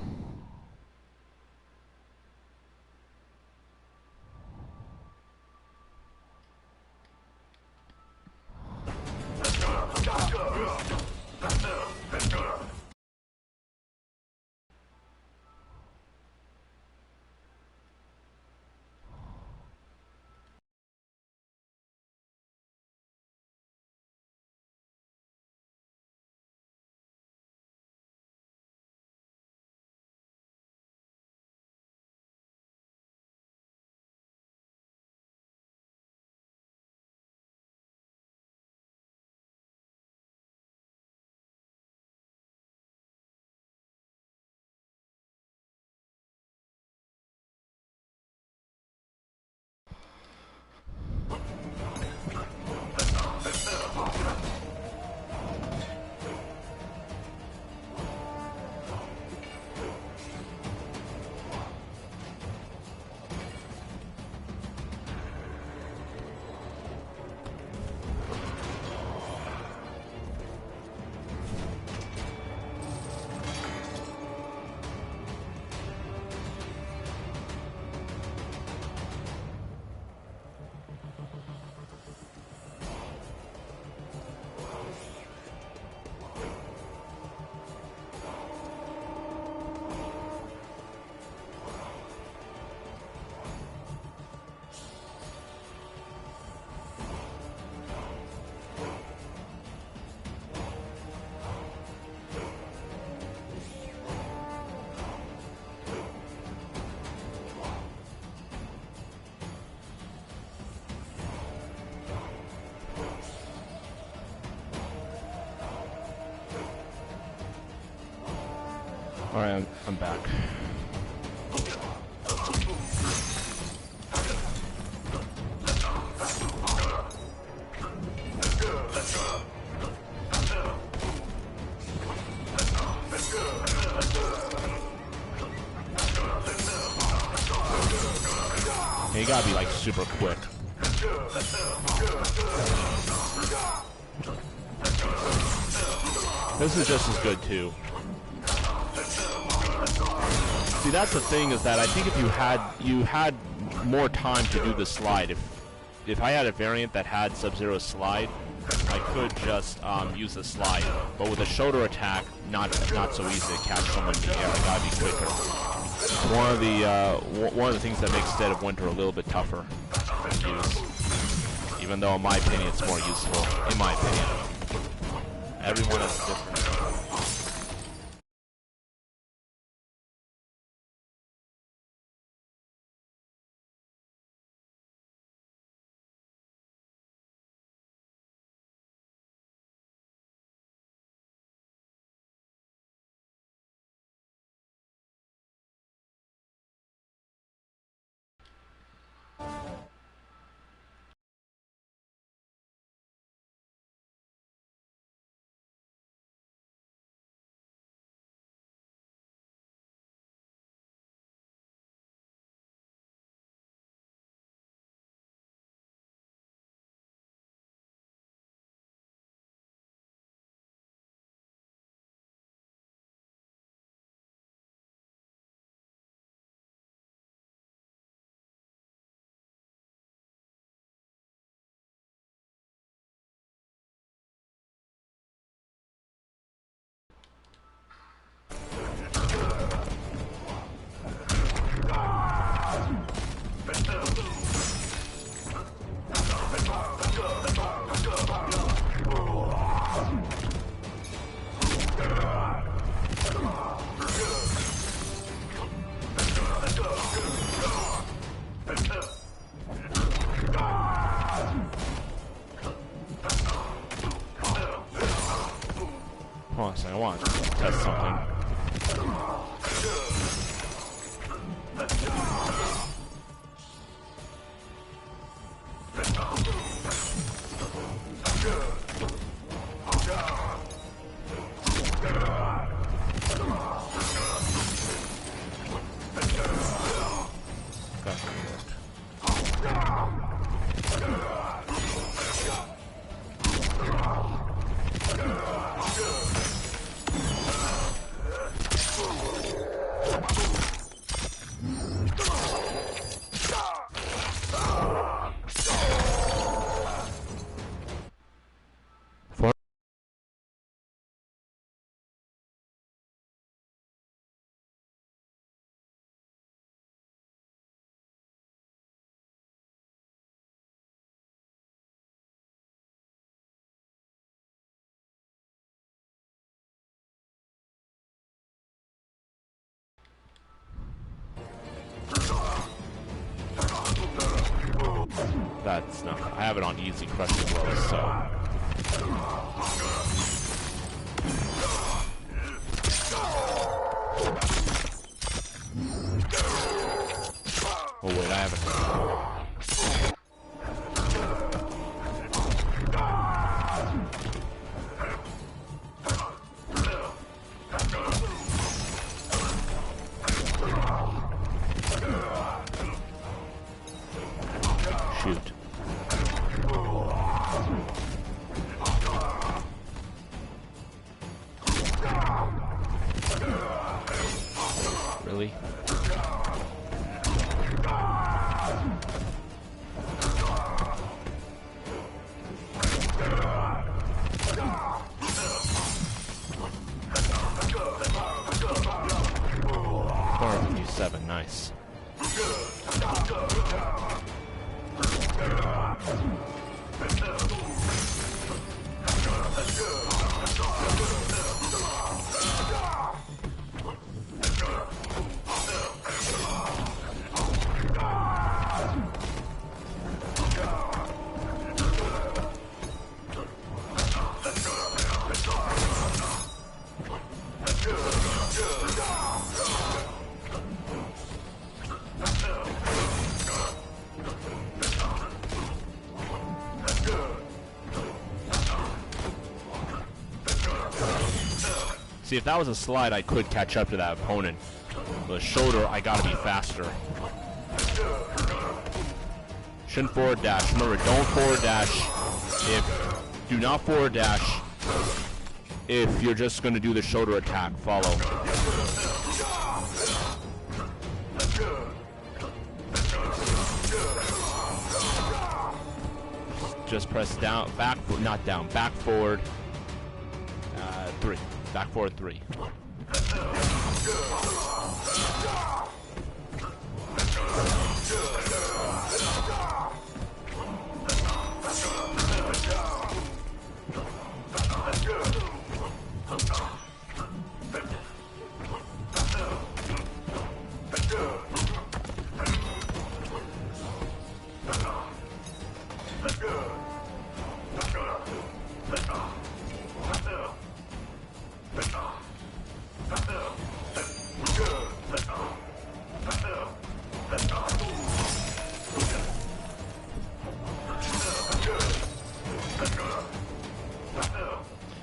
Alright, I'm back. You gotta be like super quick. This is just as good too. See, that's the thing, is that I think if you had more time to do the slide. If I had a variant that had Sub-Zero slide, I could just use the slide. But with a shoulder attack, not so easy to catch someone in the air. I gotta be quicker. One of the things that makes Dead of Winter a little bit tougher to use. Even though, in my opinion, it's more useful. In my opinion, everyone is different. Hold on a second, I want to test something. That's not. I have it on easy crush as well, so. Oh wait, I haven't. Shoot. Really? $457, nice. See, if that was a slide, I could catch up to that opponent. The shoulder, I gotta be faster. Shouldn't forward dash. Remember, don't forward dash. Do not forward dash if you're just gonna do the shoulder attack. Follow. Just press down, back, not down, back forward. 3. Back forward 3.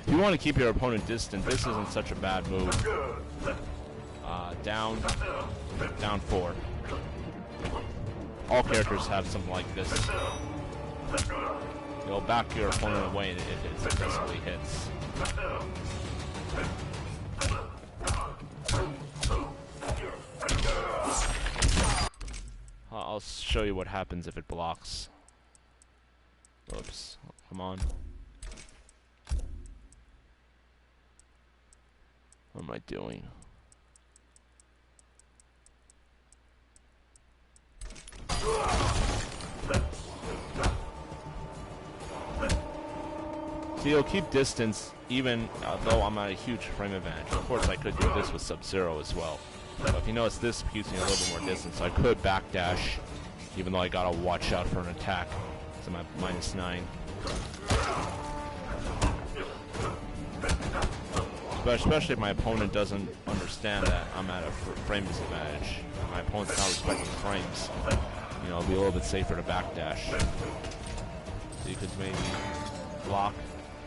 If you want to keep your opponent distant, this isn't such a bad move. Down 4. All characters have something like this. You'll back your opponent away and it successfully hits. I'll show you what happens if it blocks. Oops. Come on. What am I doing? See, you'll keep distance even though I'm at a huge frame advantage. Of course, I could do this with Sub-Zero as well. But if you notice, this keeps me a little bit more distance, so I could backdash, even though I gotta watch out for an attack. So I'm at -9. But especially if my opponent doesn't understand that I'm at a frame disadvantage. My opponent's not respecting frames. You know, it'll be a little bit safer to backdash. So you could maybe block.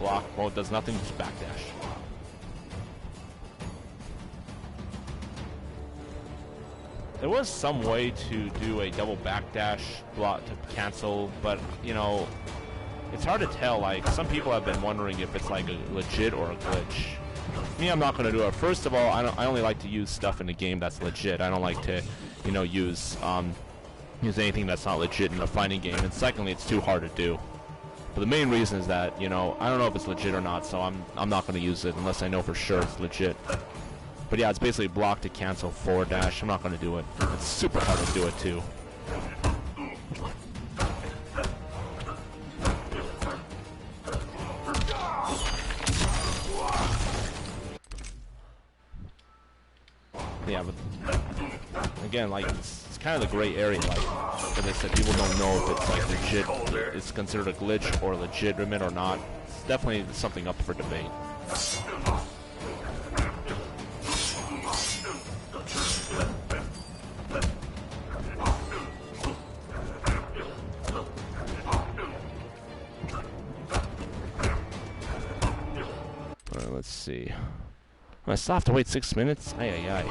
Well, it does nothing, just backdash. There was some way to do a double backdash block to cancel, but you know, it's hard to tell. Like, some people have been wondering if it's like a legit or a glitch. Me, I'm not going to do it. First of all, I only like to use stuff in the game that's legit. I don't like to, you know, use anything that's not legit in a fighting game. And secondly, it's too hard to do. But the main reason is that, you know, I don't know if it's legit or not, so I'm not going to use it unless I know for sure it's legit. But yeah, it's basically block to cancel forward dash. I'm not going to do it. It's super hard to do it too. Yeah, but again, like, it's kind of the gray area. Like, as I said, people don't know if it's like legit, it's considered a glitch or legitimate or not. It's definitely something up for debate. Alright, let's see. I still have to wait 6 minutes? Ay, ay, ay.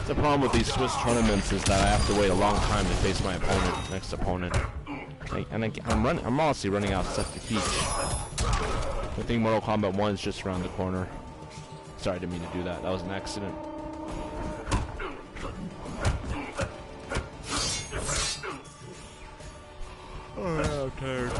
The problem with these Swiss tournaments is that I have to wait a long time to face my opponent, next opponent. I'm honestly running out of stuff to teach. I think Mortal Kombat 1 is just around the corner. Sorry, I didn't mean to do that. That was an accident. Oh, I'm tired.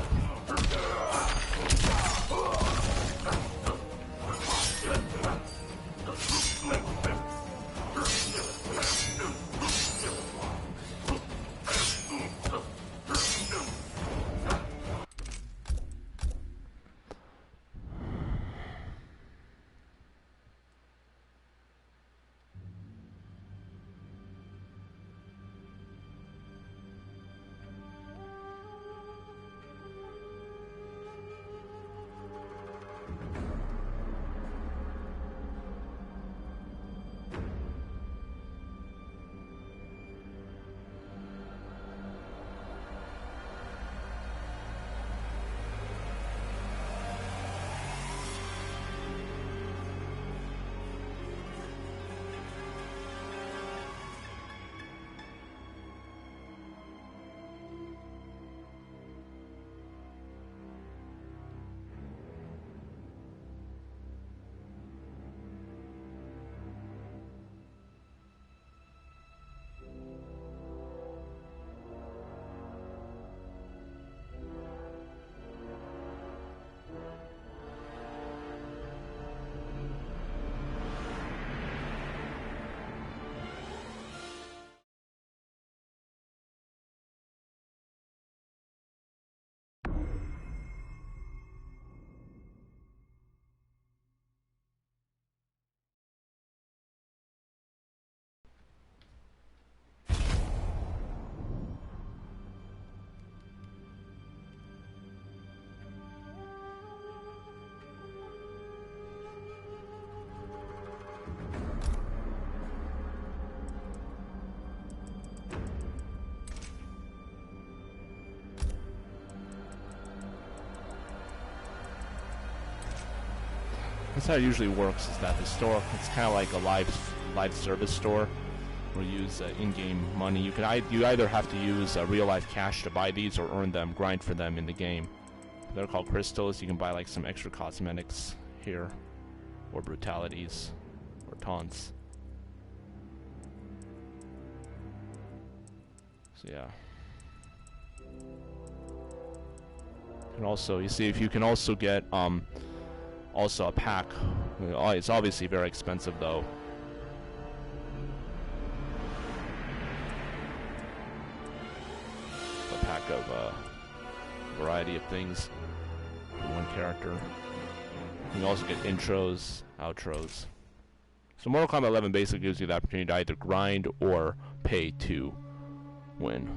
That's how it usually works, is that the store, it's kind of like a live service store where you use in-game money. You either have to use real-life cash to buy these or earn them, grind for them in the game. They're called crystals. You can buy like some extra cosmetics here, or brutalities, or taunts. So yeah. And also, you see, if you can also get also a pack. It's obviously very expensive though. A pack of variety of things for one character. You can also get intros, outros. So Mortal Kombat 11 basically gives you the opportunity to either grind or pay to win.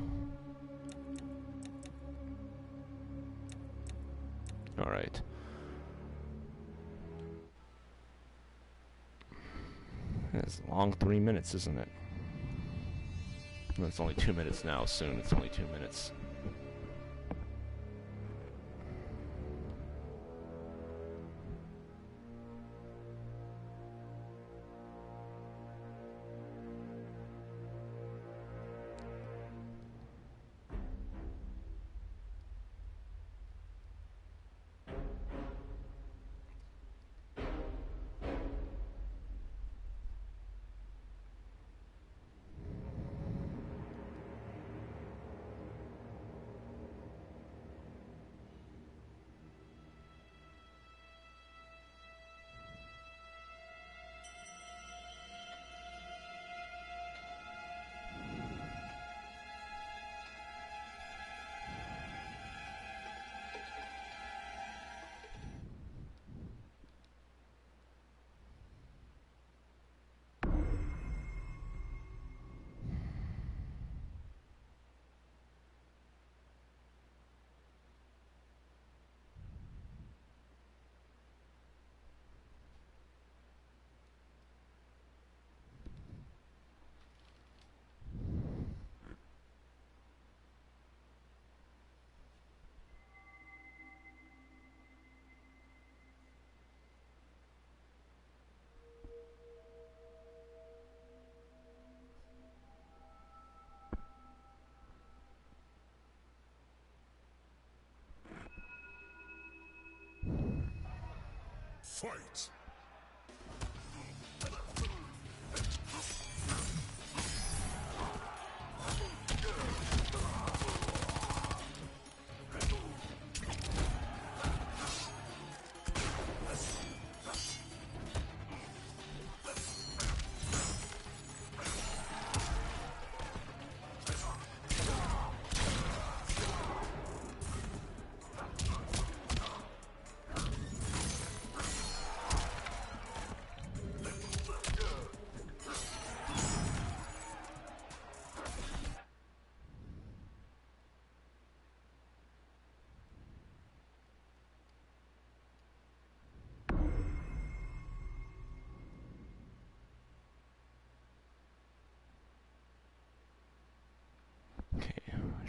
Alright. It's a long 3 minutes, isn't it? Well, it's only 2 minutes now. Soon it's only 2 minutes. Fight!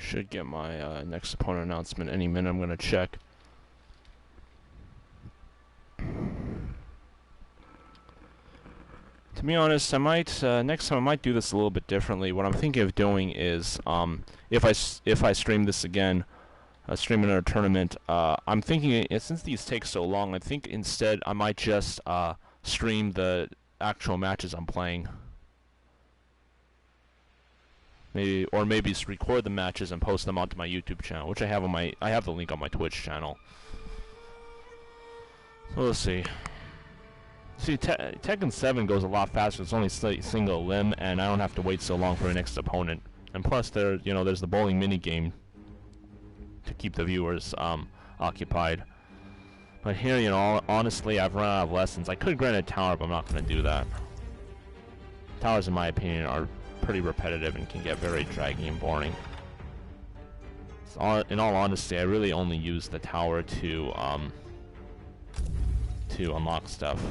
Should get my next opponent announcement any minute. I'm gonna check. To be honest, I might next time I might do this a little bit differently. What I'm thinking of doing is, if I stream this again, stream another tournament. I'm thinking since these take so long, I think instead I might just stream the actual matches I'm playing. Maybe just record the matches and post them onto my YouTube channel, which I have the link on my Twitch channel. So let's see. See, Tekken 7 goes a lot faster. It's only single limb, and I don't have to wait so long for the next opponent. And plus, there's the bowling mini game to keep the viewers occupied. But here, honestly, I've run out of lessons. I could grant a tower, but I'm not going to do that. Towers, in my opinion, are pretty repetitive and can get very draggy and boring. So, in all honesty, I really only use the tower to unlock stuff.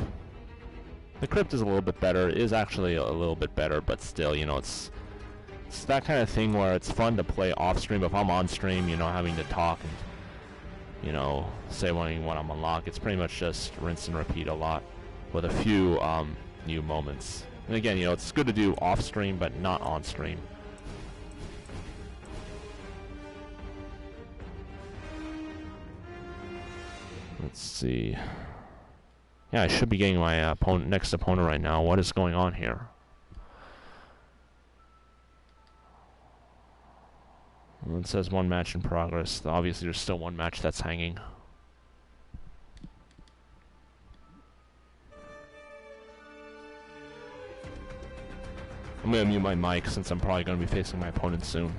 The crypt is a little bit better. It is actually a little bit better, but still, it's that kind of thing where it's fun to play off stream. If I'm on stream, having to talk and say what I'm unlocked, it's pretty much just rinse and repeat a lot with a few new moments. And again, it's good to do off stream, but not on stream. Let's see. Yeah, I should be getting my next opponent right now. What is going on here? Well, it says 1 match in progress. Obviously, there's still 1 match that's hanging. I'm going to mute my mic since I'm probably going to be facing my opponent soon.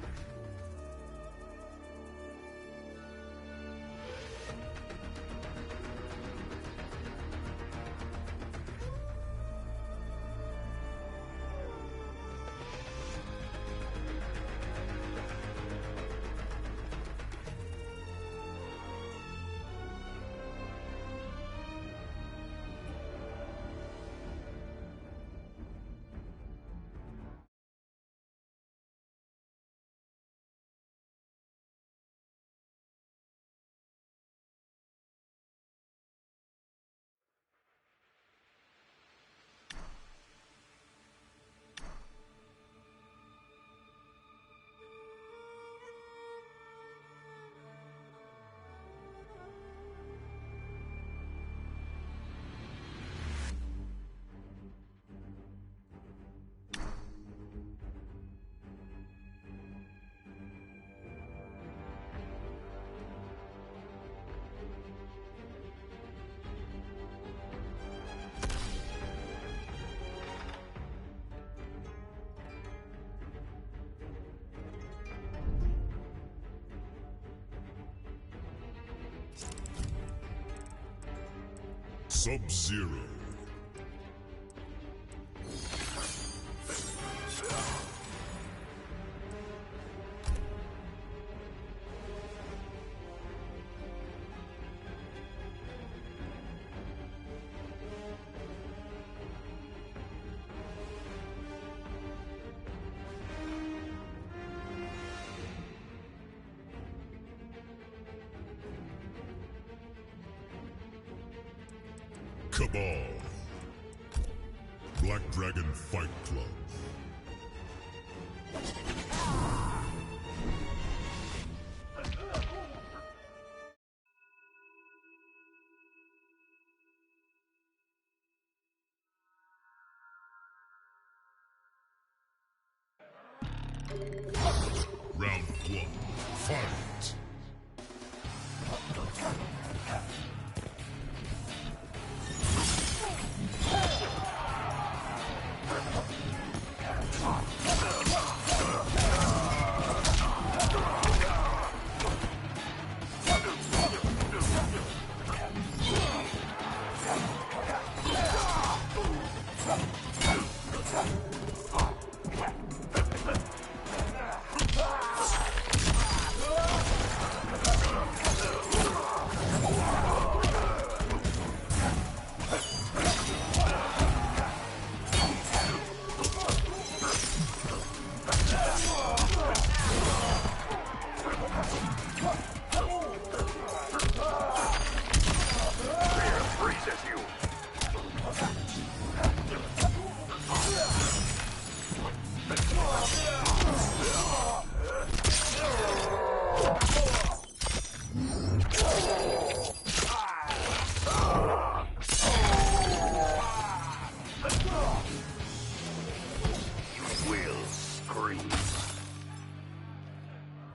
Sub-Zero. Cabal. Black Dragon Fight Club. Round 1. Fight.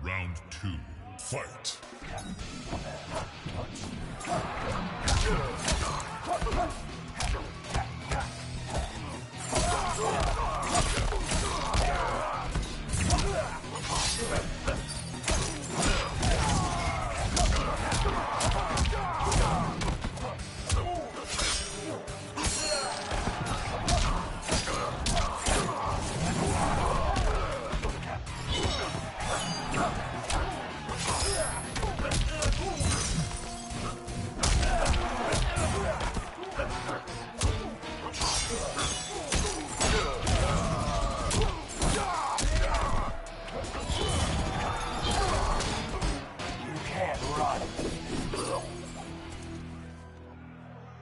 Round 2. Fight.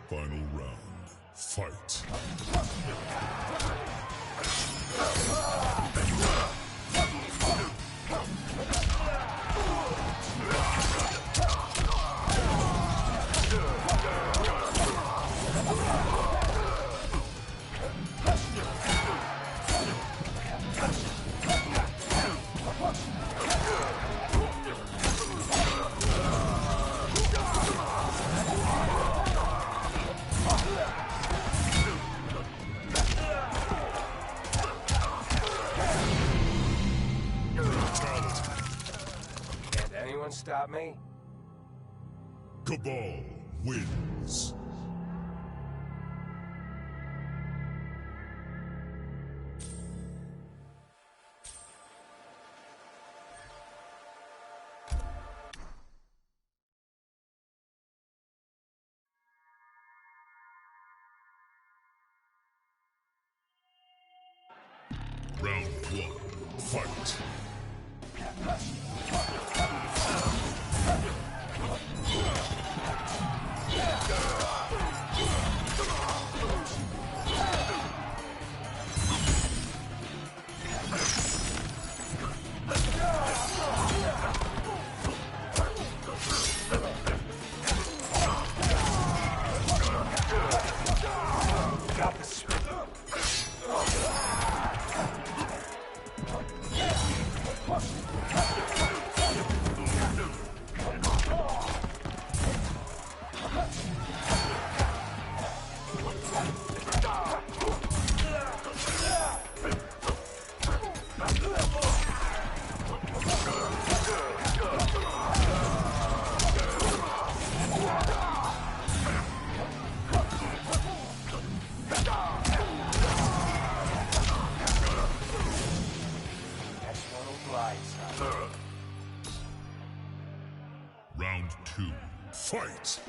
Final round. Fight. Can't anyone stop me? Cabal wins. Round 1. Fight. Got the speed. Fight!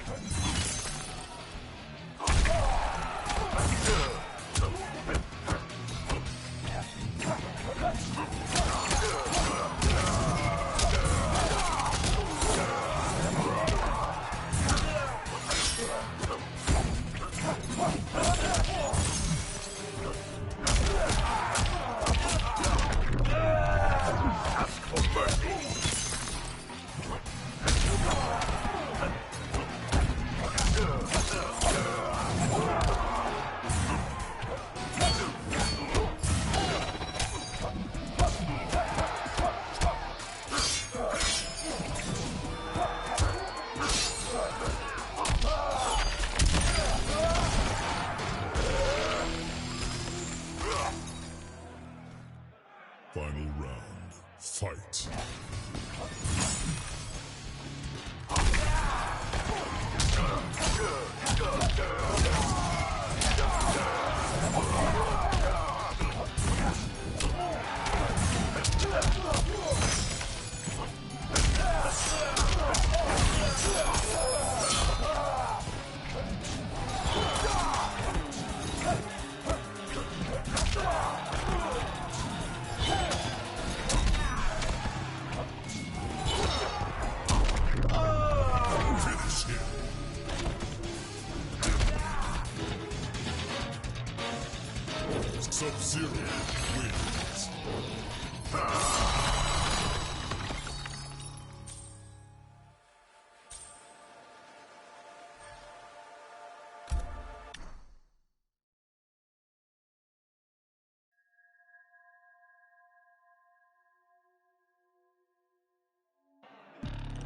Final round. Fight. Finish him. Sub-Zero wins.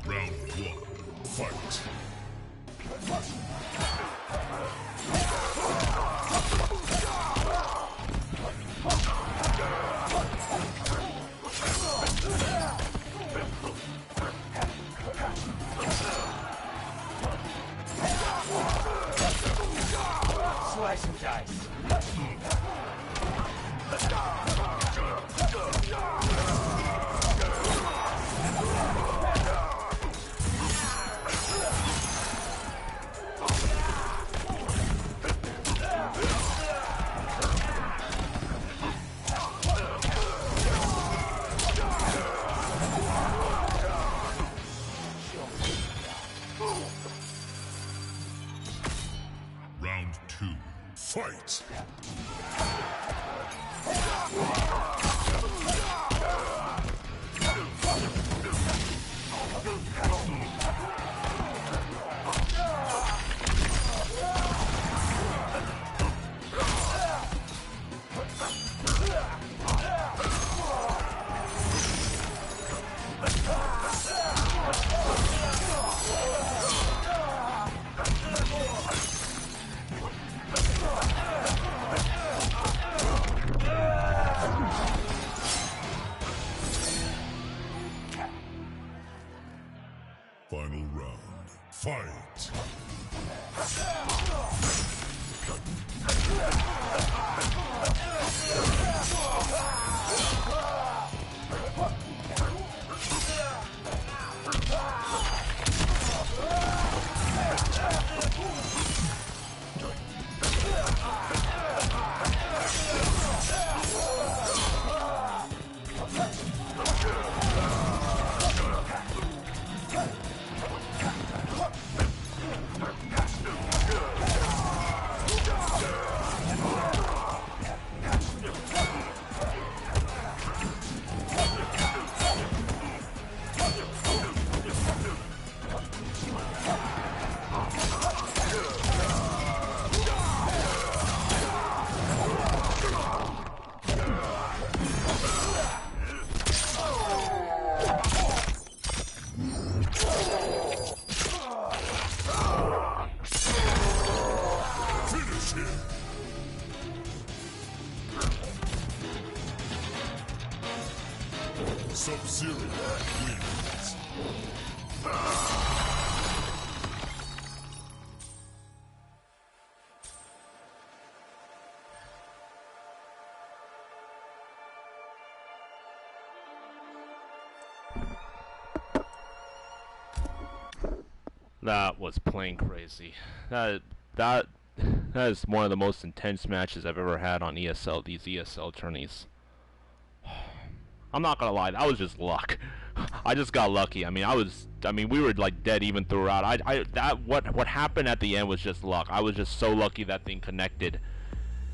Round one, fight. Slice and dice. Round two, fight. Final round, fight. Finish him. Sub-Zero wins. That was plain crazy. That is one of the most intense matches I've ever had on ESL. These ESL tourneys. I'm not gonna lie, that was just luck. I just got lucky. I mean, we were like dead even throughout. What happened at the end was just luck. I was just so lucky that thing connected.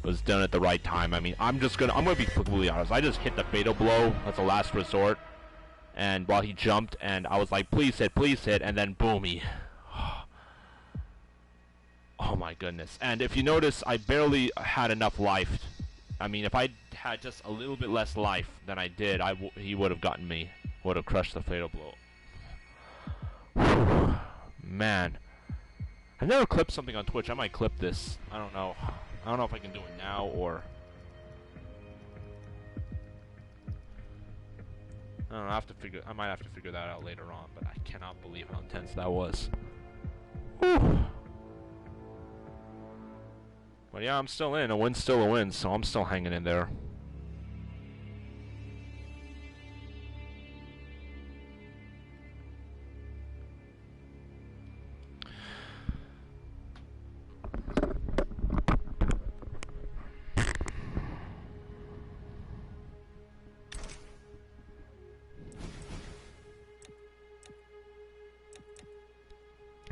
It was done at the right time. I mean, I'm gonna be completely honest. I just hit the fatal blow as a last resort, and while he jumped, and I was like, please hit, and then boom, he. Oh my goodness. And if you notice, I barely had enough life. I mean, if I had just a little bit less life than I did, he would have gotten me. Would have crushed the fatal blow. Man. I've never clipped something on Twitch. I might clip this. I don't know. I don't know if I can do it now or... I don't know. I might have to figure that out later on, but I cannot believe how intense that was. Whew. But yeah, I'm still in. A win's still a win, so I'm still hanging in there.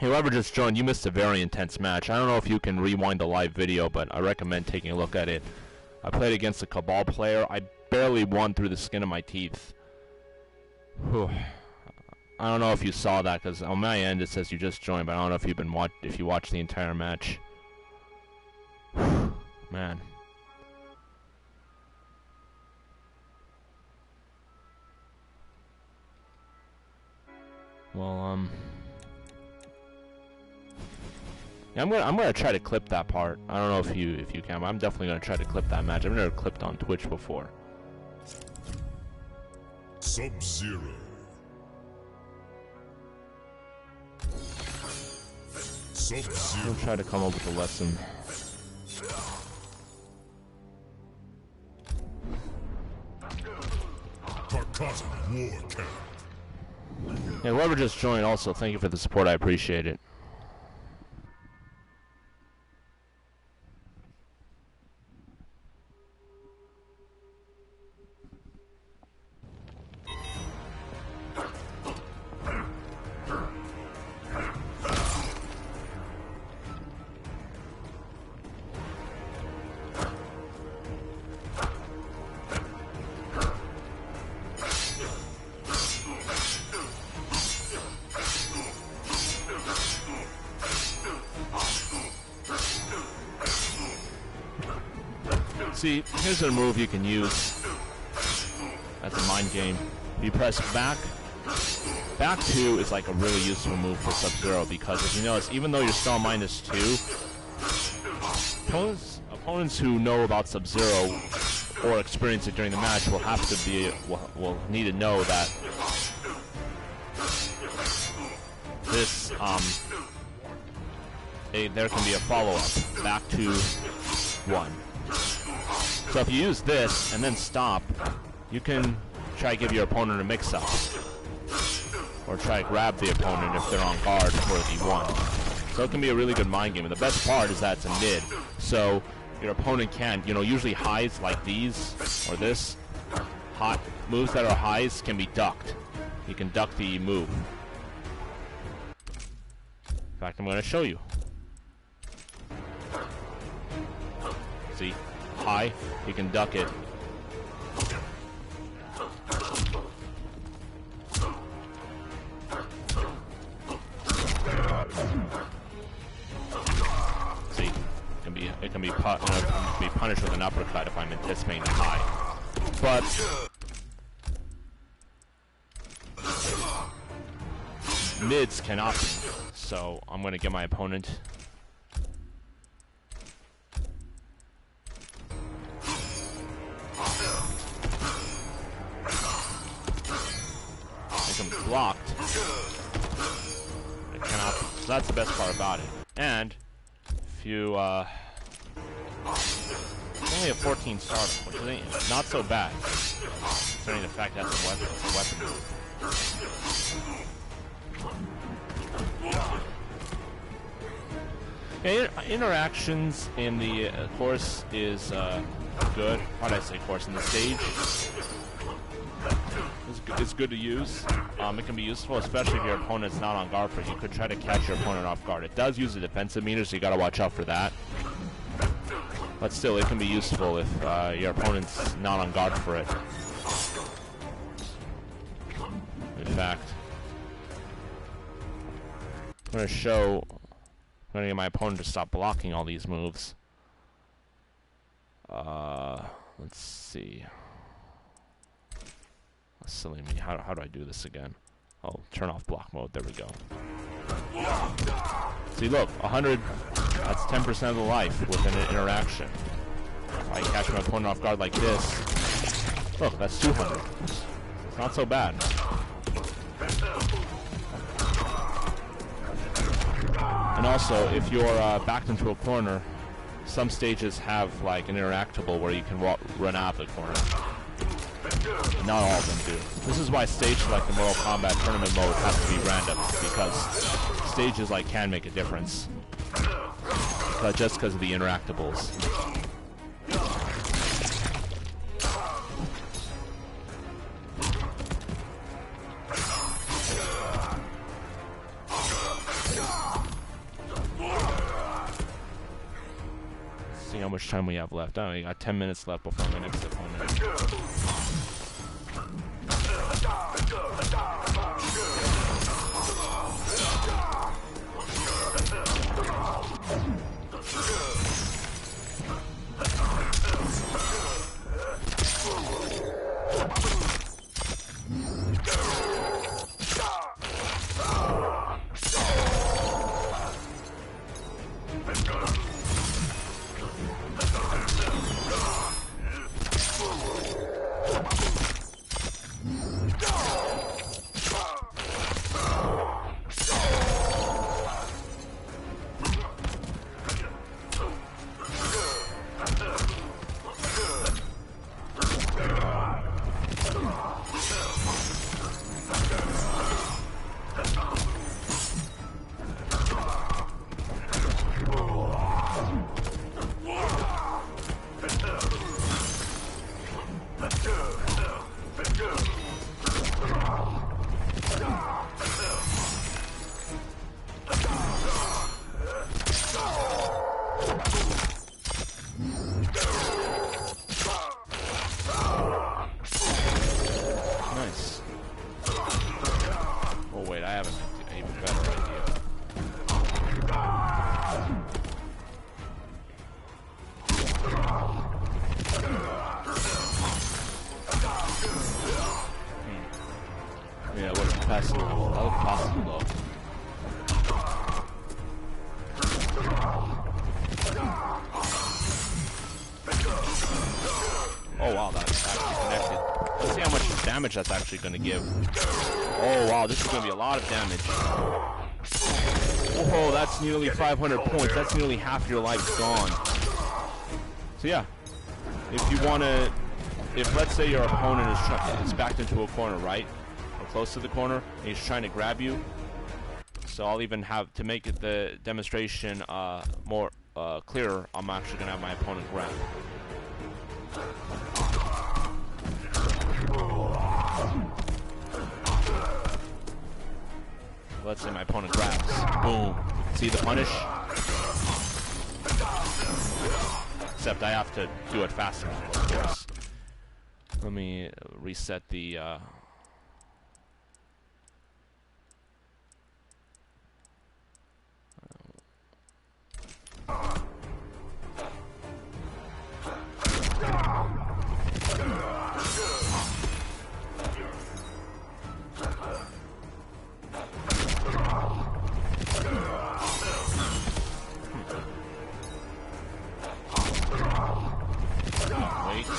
Whoever just joined, you missed a very intense match. I don't know if you can rewind the live video, but I recommend taking a look at it. I played against a Cabal player. I barely won through the skin of my teeth. Whew. I don't know if you saw that, because on my end it says you just joined, but I don't know if you watched the entire match. Man. Well, yeah, I'm gonna try to clip that part. I don't know if you can, but I'm definitely gonna try to clip that match. I've never clipped on Twitch before. Sub-Zero. Sub-Zero. I'll try to come up with a lesson. Tarkatan War Camp. Yeah, whoever just joined, also thank you for the support. I appreciate it. See, here's a move you can use as a mind game. You press back. Back 2 is like a really useful move for Sub-Zero because if you notice, even though you're still on -2, opponents who know about Sub-Zero or experience it during the match will have to be will need to know that this there can be a follow-up back to 1. So if you use this and then stop, you can try to give your opponent a mix-up. Or try to grab the opponent if they're on guard for the 1. So it can be a really good mind game. And the best part is that it's a mid. So your opponent can, usually highs like these or this, hot moves that are highs can be ducked. You can duck the move. In fact, I'm going to show you. See? High, you can duck it. See, it can be punished with an uppercut if I'm anticipating a high. But mids cannot be. So I'm going to get my opponent. Blocked. It cannot. So that's the best part about it. And if you only have 14 startup, which is not so bad. Considering the fact that's a weapon. Interactions in the course is good. Why did I say course? In the stage it's good to use. It can be useful, especially if your opponent's not on guard for it. You could try to catch your opponent off guard. It does use a defensive meter, so you gotta watch out for that. But still, it can be useful if your opponent's not on guard for it. In fact, I'm gonna get my opponent to stop blocking all these moves. Let's see. Silly me. How do I do this again? Oh, turn off block mode. There we go. See, look, 100. That's 10% of the life with an interaction. If I catch my opponent off guard like this, look, that's 200. It's not so bad. And also, if you're backed into a corner, some stages have like an interactable where you can run out of the corner. Not all of them do. This is why stages like the Mortal Kombat tournament mode have to be random, because stages like can make a difference. Just because of the interactables. See how much time we have left. Oh, we got 10 minutes left before my next opponent. Oh wow, that's actually connected. Let's see how much damage that's actually going to give. Oh wow, this is going to be a lot of damage. Oh, that's nearly 500 points. That's nearly half your life gone. So yeah, if you want to, if let's say your opponent is backed into a corner, right? Or close to the corner, and he's trying to grab you. So I'll even have, to make it the demonstration more clearer, I'm actually going to have my opponent grab. Let's say my opponent grabs. Boom. See the punish? Except I have to do it faster, of course. Let me reset the...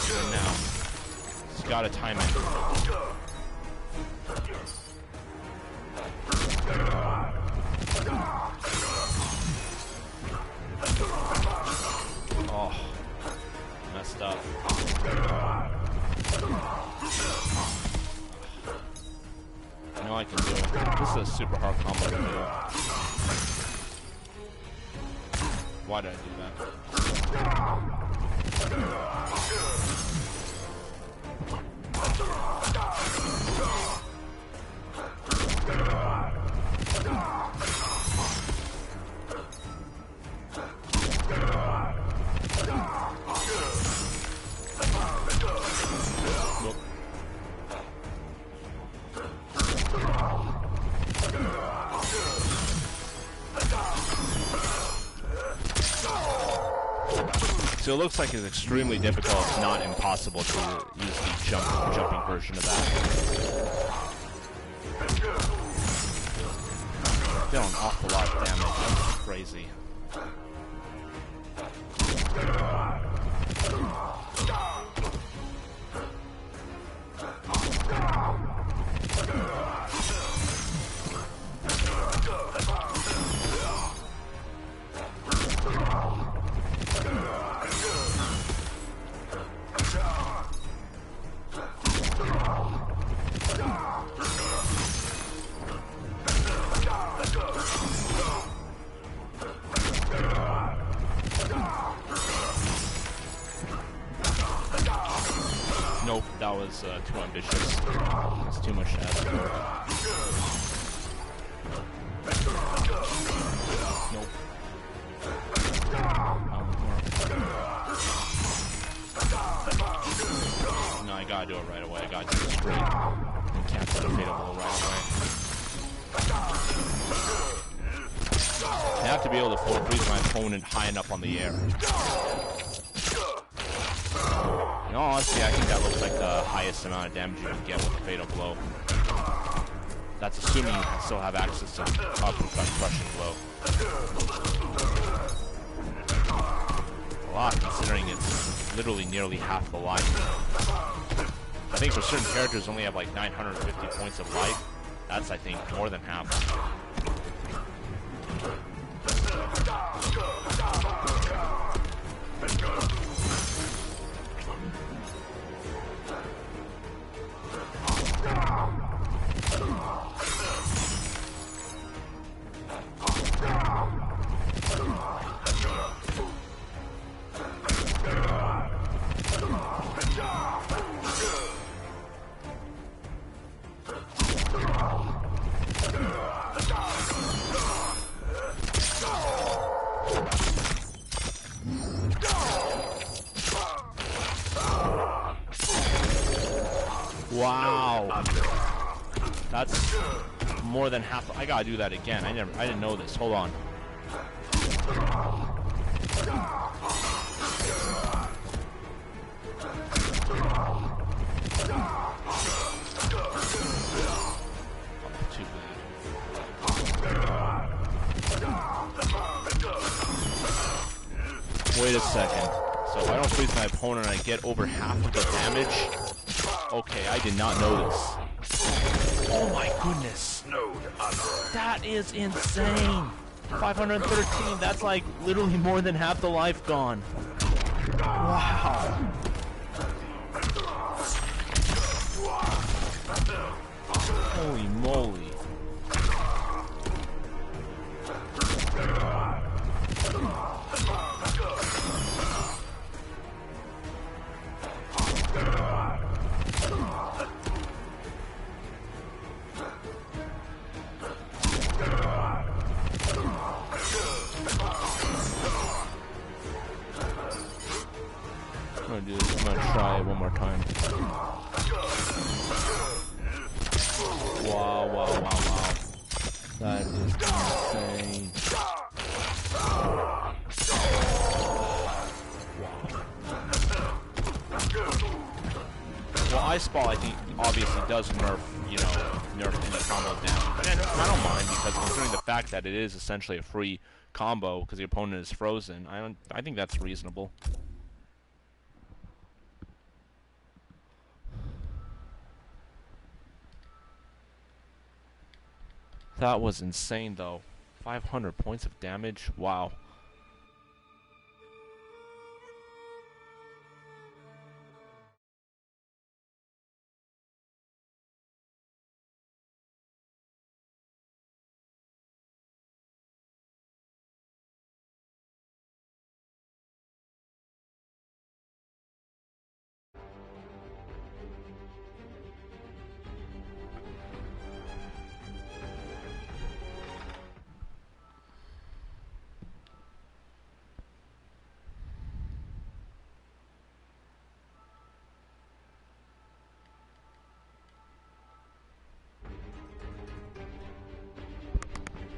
now. Just gotta time it. Oh, messed up. I know I can do it. This is a super hard combo to do. Why did I do that? Nope. So it looks like it's extremely difficult, if not impossible, to use the jumping version of that. Dealing an awful lot of damage. That's crazy. Nope, that was too ambitious. That's too much to ask for. Nope. No, I gotta do it right away. I gotta do it straight and cancel the fatal blow right away. I have to be able to full freeze my opponent high enough on the air. In all honesty, I think that looks like the highest amount of damage you can get with a fatal blow. That's assuming you can still have access to uppercut crushing blow. A lot, considering it's literally nearly half the life. I think for certain characters only have like 950 points of life. That's, I think, more than half. Wow, that's more than half. I gotta do that again. I didn't know this. Hold on. Too bad. Wait a second. So if I don't freeze my opponent, I get over half of the damage. Okay, I did not know this. Oh my goodness. That is insane. 513, that's like literally more than half the life gone. Wow. Holy moly. I'm gonna try it one more time. Wow, wow, wow, wow. That is insane. Well, Ice Ball, I think, obviously does nerf any combo down. But I don't mind, because considering the fact that it is essentially a free combo because the opponent is frozen, I think that's reasonable. That was insane, though. 500 points of damage? Wow.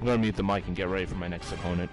I'm gonna mute the mic and get ready for my next opponent.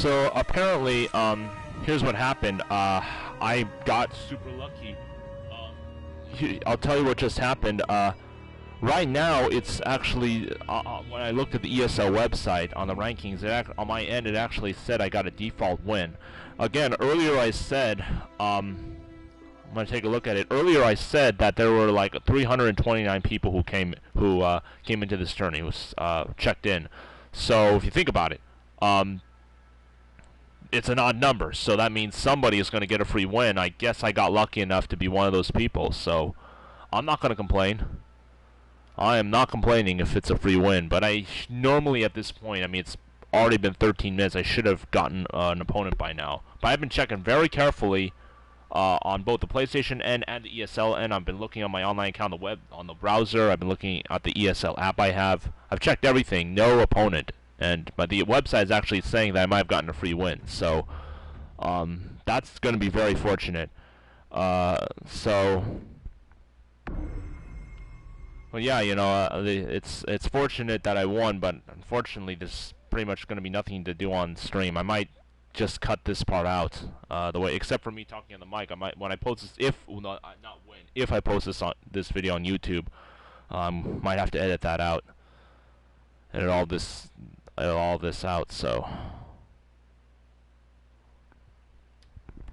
So apparently, here's what happened. I got super lucky. I'll tell you what just happened. Right now, it's actually when I looked at the ESL website on the rankings, on my end, it actually said I got a default win. Again, earlier I said, I'm gonna take a look at it. Earlier I said that there were like 329 people who came into this tourney, was checked in. So if you think about it, it's an odd number, so that means somebody is going to get a free win. I guess I got lucky enough to be one of those people, so I'm not going to complain. I am not complaining if it's a free win, but I normally at this point, I mean, it's already been 13 minutes, I should have gotten an opponent by now. But I've been checking very carefully on both the PlayStation and the ESL, and I've been looking on my online account on the web, on the browser. I've been looking at the ESL app I have. I've checked everything, no opponent. But the website is actually saying that I might have gotten a free win, so that's going to be very fortunate. Well, yeah, you know, it's fortunate that I won, but unfortunately, there's pretty much going to be nothing to do on stream. I might just cut this part out, except for me talking on the mic. I might, when I post this, if I post this video on YouTube, might have to edit that out, edit all this out. So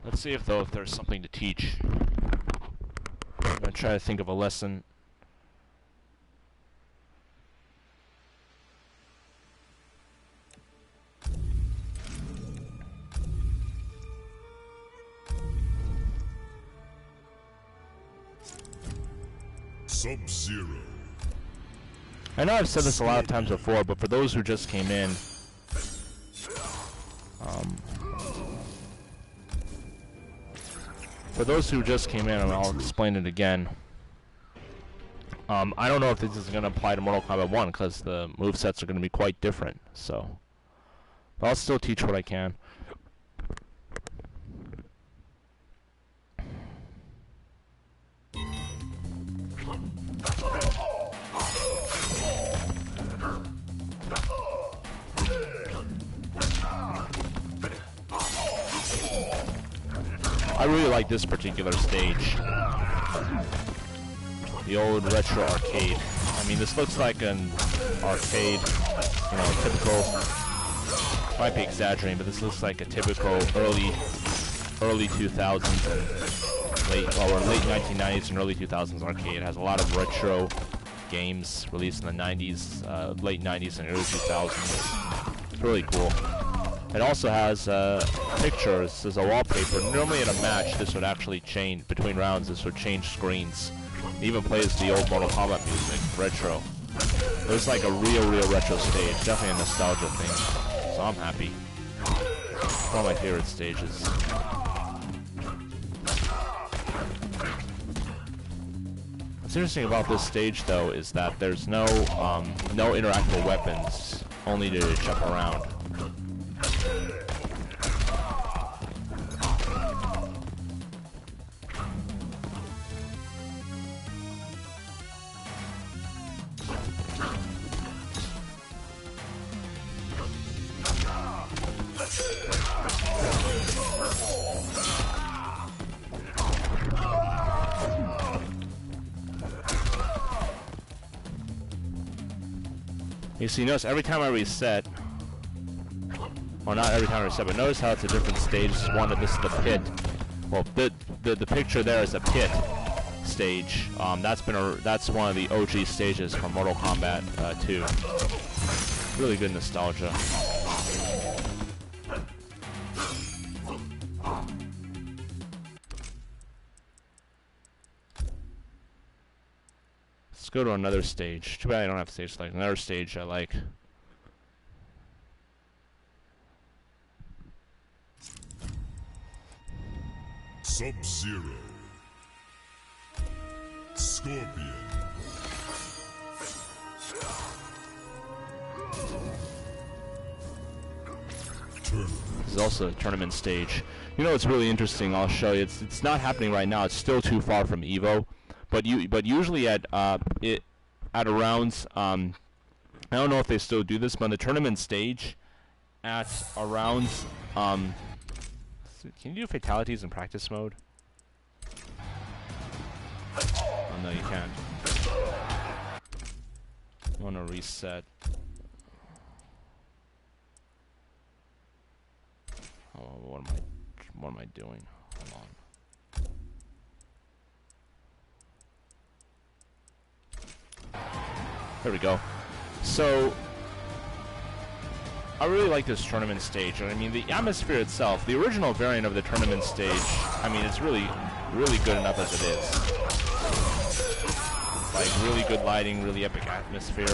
let's see if there's something to teach. I'm gonna try to think of a lesson. Sub-Zero. I know I've said this a lot of times before, but for those who just came in, I'll explain it again. I don't know if this is going to apply to Mortal Kombat 1, because the movesets are going to be quite different, so. But I'll still teach what I can. I really like this particular stage. The old retro arcade. I mean, this looks like an arcade, you know, typical, might be exaggerating, but this looks like a typical early 2000s and late 1990s and early 2000s arcade. It has a lot of retro games released in the 90s, late 90s and early 2000s. It's really cool. It also has pictures as a wallpaper. Normally at a match, this would actually change, between rounds, this would change screens. It even plays the old Mortal Kombat music, retro. It's like a real retro stage, definitely a nostalgia thing. So I'm happy. It's one of my favorite stages. What's interesting about this stage, though, is that there's no interactable weapons, only to jump around. You see, notice every time I reset, well, not every time I reset, but notice how it's a different stage. This is the pit. Well, the picture there is a pit stage. That's one of the OG stages from Mortal Kombat 2. Really good nostalgia. Let's go to another stage. Too bad I don't have stage select. Another stage I like. Sub-Zero. Scorpion. This is also a tournament stage. You know, it's really interesting. I'll show you. It's not happening right now. It's still too far from Evo. But usually at rounds, I don't know if they still do this, but on the tournament stage, at around Can you do fatalities in practice mode? Oh no, you can't. I want to reset. Oh, what am I doing? Hold on. There we go. So I really like this tournament stage. I mean, the atmosphere itself, the original variant of the tournament stage, I mean, it's really good enough as it is. Like, really good lighting, really epic atmosphere.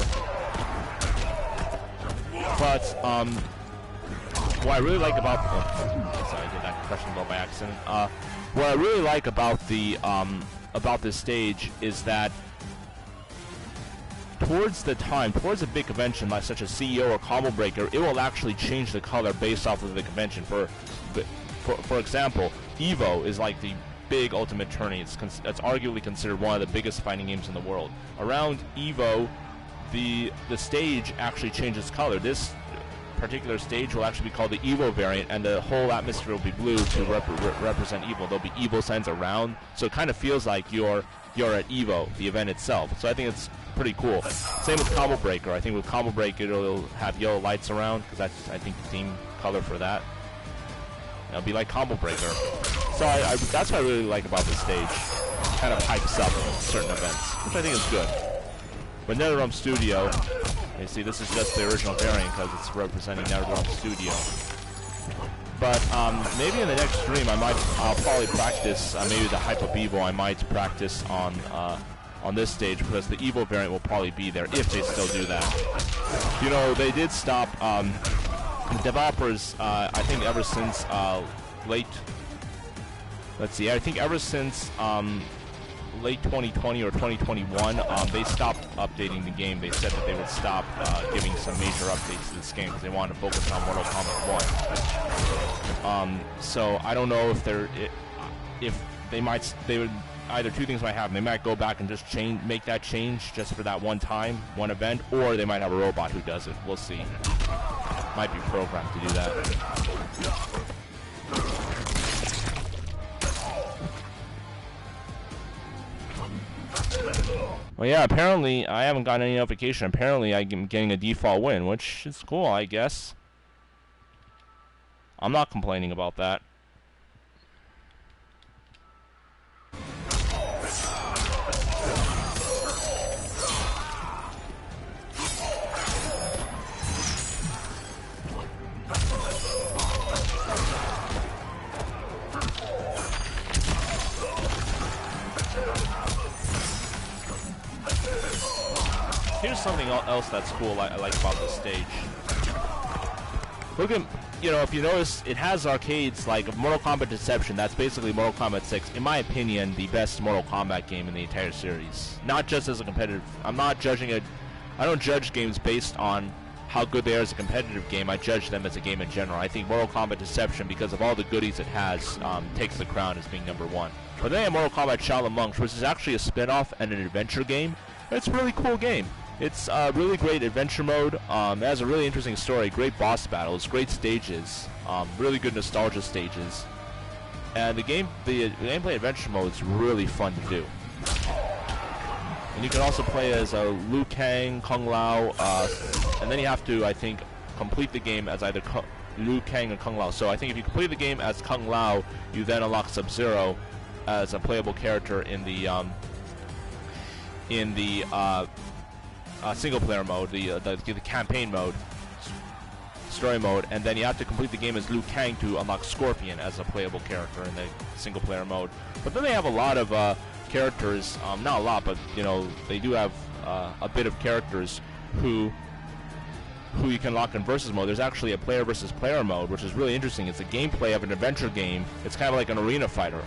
But, what I really like about... Oh, sorry, I did that concussion blow by accident. What I really like about this stage is that towards a big convention like such as CEO or Combo Breaker, it will actually change the color based off of the convention. For example, EVO is like the big ultimate tourney. It's arguably considered one of the biggest fighting games in the world. Around EVO, the stage actually changes color. This particular stage will actually be called the EVO variant, and the whole atmosphere will be blue to represent EVO. There'll be EVO signs around, so it kind of feels like you're at EVO, the event itself. So I think it's pretty cool. Same with Combo Breaker. I think with Combo Breaker it'll have yellow lights around, because that's, I think, the theme color for that. It'll be like Combo Breaker. So that's what I really like about this stage. Kind of hypes up certain events, which I think is good. But NetherRealm Studio, you see, this is just the original variant because it's representing NetherRealm Studio. But maybe in the next stream I'll probably practice maybe the hype of EVO. I might practice on this stage because the EVO variant will probably be there if they still do that. You know, they did stop developers. I think ever since late 2020 or 2021, they stopped updating the game. They said that they would stop giving some major updates to this game because they wanted to focus on Mortal Kombat 1. So I don't know if they would either two things might happen. They might go back and just make that change just for that one time, one event, or they might have a robot who does it. We'll see. Might be programmed to do that. Well, yeah, apparently I haven't gotten any notification. Apparently I'm getting a default win, which is cool, I guess. I'm not complaining about that. Here's something else that's cool I like about this stage. Look at, you know, if you notice, it has arcades like Mortal Kombat Deception. That's basically Mortal Kombat 6. In my opinion, the best Mortal Kombat game in the entire series. Not just as a competitive. I'm not judging it. I don't judge games based on how good they are as a competitive game. I judge them as a game in general. I think Mortal Kombat Deception, because of all the goodies it has, takes the crown as being #1. But then Mortal Kombat Shaolin Monks, which is actually a spin-off and an adventure game. It's a really cool game. It's a really great adventure mode. It has a really interesting story, great boss battles, great stages, really good nostalgia stages. And the gameplay adventure mode is really fun to do. And you can also play as Liu Kang, Kung Lao, and then you have to, I think, complete the game as either Liu Kang or Kung Lao. So I think if you complete the game as Kung Lao, you then unlock Sub-Zero as a playable character in the single-player mode, the campaign mode, story mode, and then you have to complete the game as Liu Kang to unlock Scorpion as a playable character in the single-player mode. But then they have a lot of characters, not a lot, but you know, they do have a bit of characters who you can lock in versus mode. There's actually a player versus player mode, which is really interesting. It's a gameplay of an adventure game. It's kind of like an arena fighter.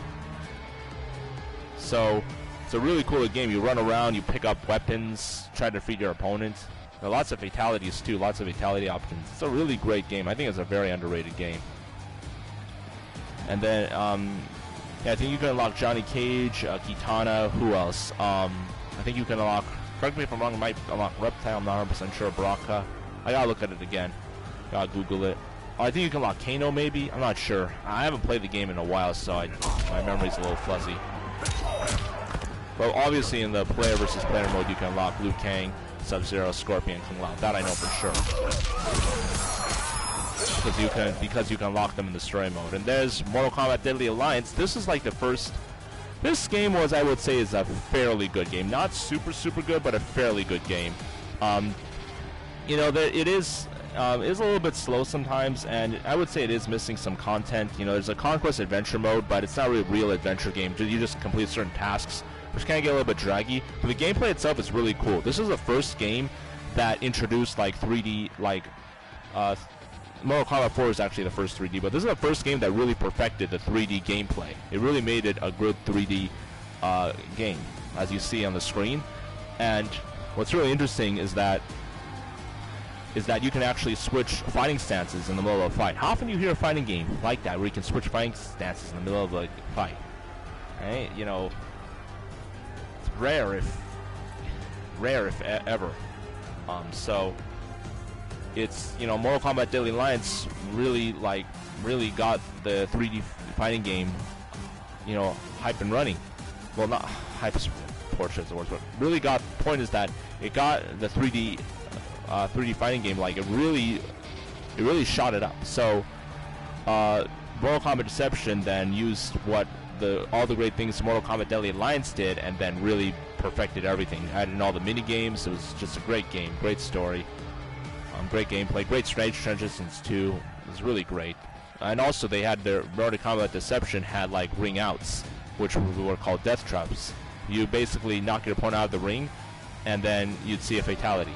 So it's a really cool game. You run around, you pick up weapons, try to defeat your opponent. There are lots of fatalities too, lots of fatality options. It's a really great game. I think it's a very underrated game. And then, yeah, I think you can unlock Johnny Cage, Kitana, who else? I think you can unlock, correct me if I'm wrong, you might unlock Reptile, I'm not 100% sure, Baraka. I gotta look at it again. Gotta Google it. I think you can lock Kano maybe. I'm not sure. I haven't played the game in a while, so my memory's a little fuzzy. But obviously in the player versus player mode, you can unlock Liu Kang, Sub-Zero, Scorpion, Kung Lao. That I know for sure. Because you can unlock them in the story mode. And there's Mortal Kombat Deadly Alliance. This is like the first. This game was, I would say, is a fairly good game. Not super good, but a fairly good game. You know, it is a little bit slow sometimes, and I would say it is missing some content. You know, there's a conquest adventure mode, but it's not really a real adventure game. You just complete certain tasks, which can get a little bit draggy. But the gameplay itself is really cool. This is the first game that introduced like 3D, like Mortal Kombat 4 is actually the first 3D, but this is the first game that really perfected the 3D gameplay. It really made it a good 3D game, as you see on the screen. And what's really interesting is that you can actually switch fighting stances in the middle of a fight. How often do you hear a fighting game like that, where you can switch fighting stances in the middle of a fight? Right? You know, it's rare if ever. So it's, you know, Mortal Kombat Deadly Alliance really got the 3D fighting game, you know, hype and running. Well, not hype is portrait the words, but really got. The point is that it got the 3D fighting game, like it really shot it up. So Mortal Kombat Deception then used all the great things Mortal Kombat Deadly Alliance did, and then really perfected everything. Added in all the mini games. It was just a great game, great story, great gameplay, great stage transitions too. It was really great. And also they had their Mortal Kombat Deception had like ring outs, which were called death traps. You basically knock your opponent out of the ring, and then you'd see a fatality.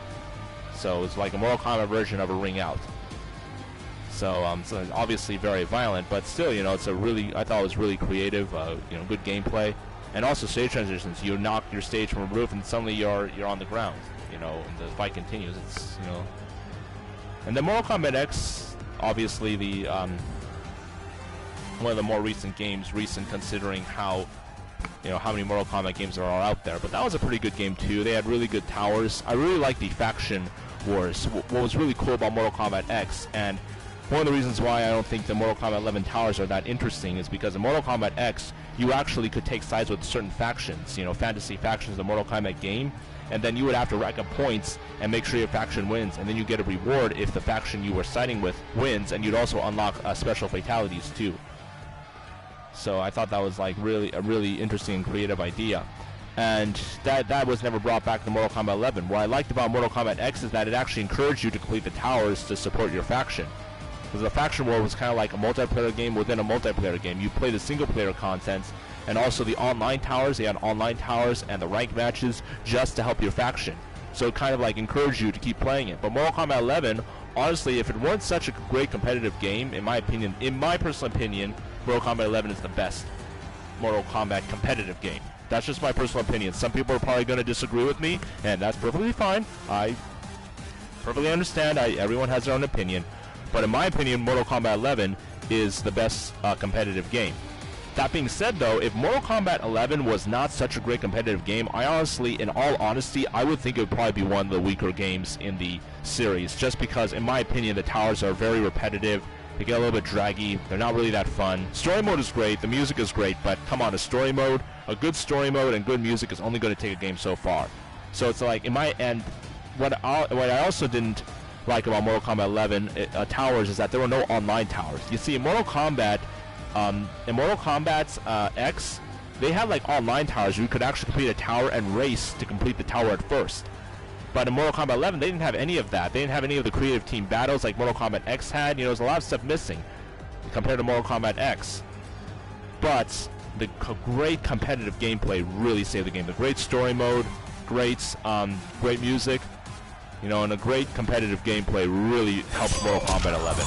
So it's like a Mortal Kombat version of a ring out. So, so it's obviously very violent, but still, you know, I thought it was really creative. You know, good gameplay, and also stage transitions. You knock your stage from a roof, and suddenly you're on the ground. You know, and the fight continues. It's, you know, and then Mortal Kombat X, obviously the one of the more recent games, considering how, you know, how many Mortal Kombat games there are out there. But that was a pretty good game too. They had really good towers. I really like the faction wars. What was really cool about Mortal Kombat X, and one of the reasons why I don't think the Mortal Kombat 11 towers are that interesting, is because in Mortal Kombat X, you actually could take sides with certain factions, you know, fantasy factions of the Mortal Kombat game, and then you would have to rack up points and make sure your faction wins, and then you get a reward if the faction you were siding with wins, and you'd also unlock special fatalities too. So I thought that was like a really interesting and creative idea. And that was never brought back to Mortal Kombat 11. What I liked about Mortal Kombat X is that it actually encouraged you to complete the towers to support your faction. Because the faction war was kind of like a multiplayer game within a multiplayer game. You play the single player contents, and also the online towers. They had online towers and the rank matches just to help your faction. So it kind of like encouraged you to keep playing it. But Mortal Kombat 11, honestly, if it weren't such a great competitive game, in my personal opinion, Mortal Kombat 11 is the best Mortal Kombat competitive game. That's just my personal opinion. Some people are probably going to disagree with me, and that's perfectly fine. I perfectly understand. Everyone has their own opinion. But in my opinion, Mortal Kombat 11 is the best competitive game. That being said, though, if Mortal Kombat 11 was not such a great competitive game, I honestly, in all honesty, I would think it would probably be one of the weaker games in the series, just because, in my opinion, the towers are very repetitive. They get a little bit draggy. They're not really that fun. Story mode is great. The music is great. But come on, a good story mode and good music is only going to take a game so far. So it's like, what I also didn't like about Mortal Kombat 11 towers is that there were no online towers. You see, in Mortal Kombat X, they had like online towers. You could actually complete a tower and race to complete the tower at first. But in Mortal Kombat 11, they didn't have any of that. They didn't have any of the creative team battles like Mortal Kombat X had. You know, there's a lot of stuff missing compared to Mortal Kombat X. But the great competitive gameplay really saved the game. The great story mode, great music, you know, and a great competitive gameplay really helped Mortal Kombat 11.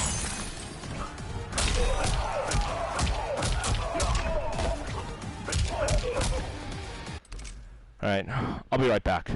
Alright, I'll be right back.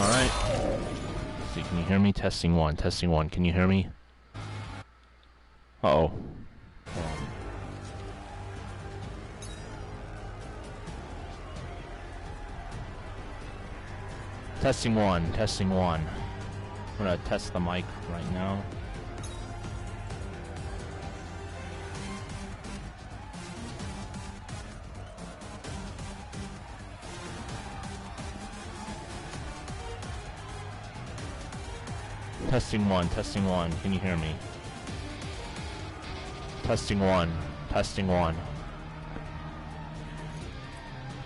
Alright. See, can you hear me? Testing one. Testing one. Can you hear me? Uh-oh. Testing one. Testing one. I'm gonna test the mic right now. Testing one, testing one. Can you hear me? Testing one, testing one.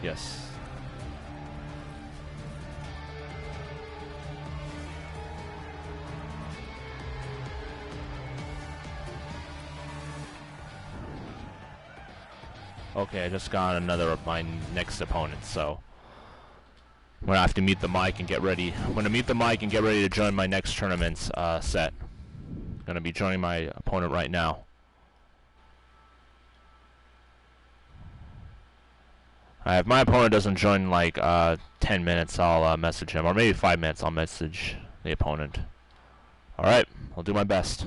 Yes. Okay, I just got another of my next opponents, so I'm gonna have to mute the mic and get ready. I'm gonna mute the mic and get ready to join my next tournament's set. I'm gonna be joining my opponent right now. If my opponent doesn't join in like 10 minutes, I'll message him, or maybe 5 minutes. I'll message the opponent. All right, I'll do my best.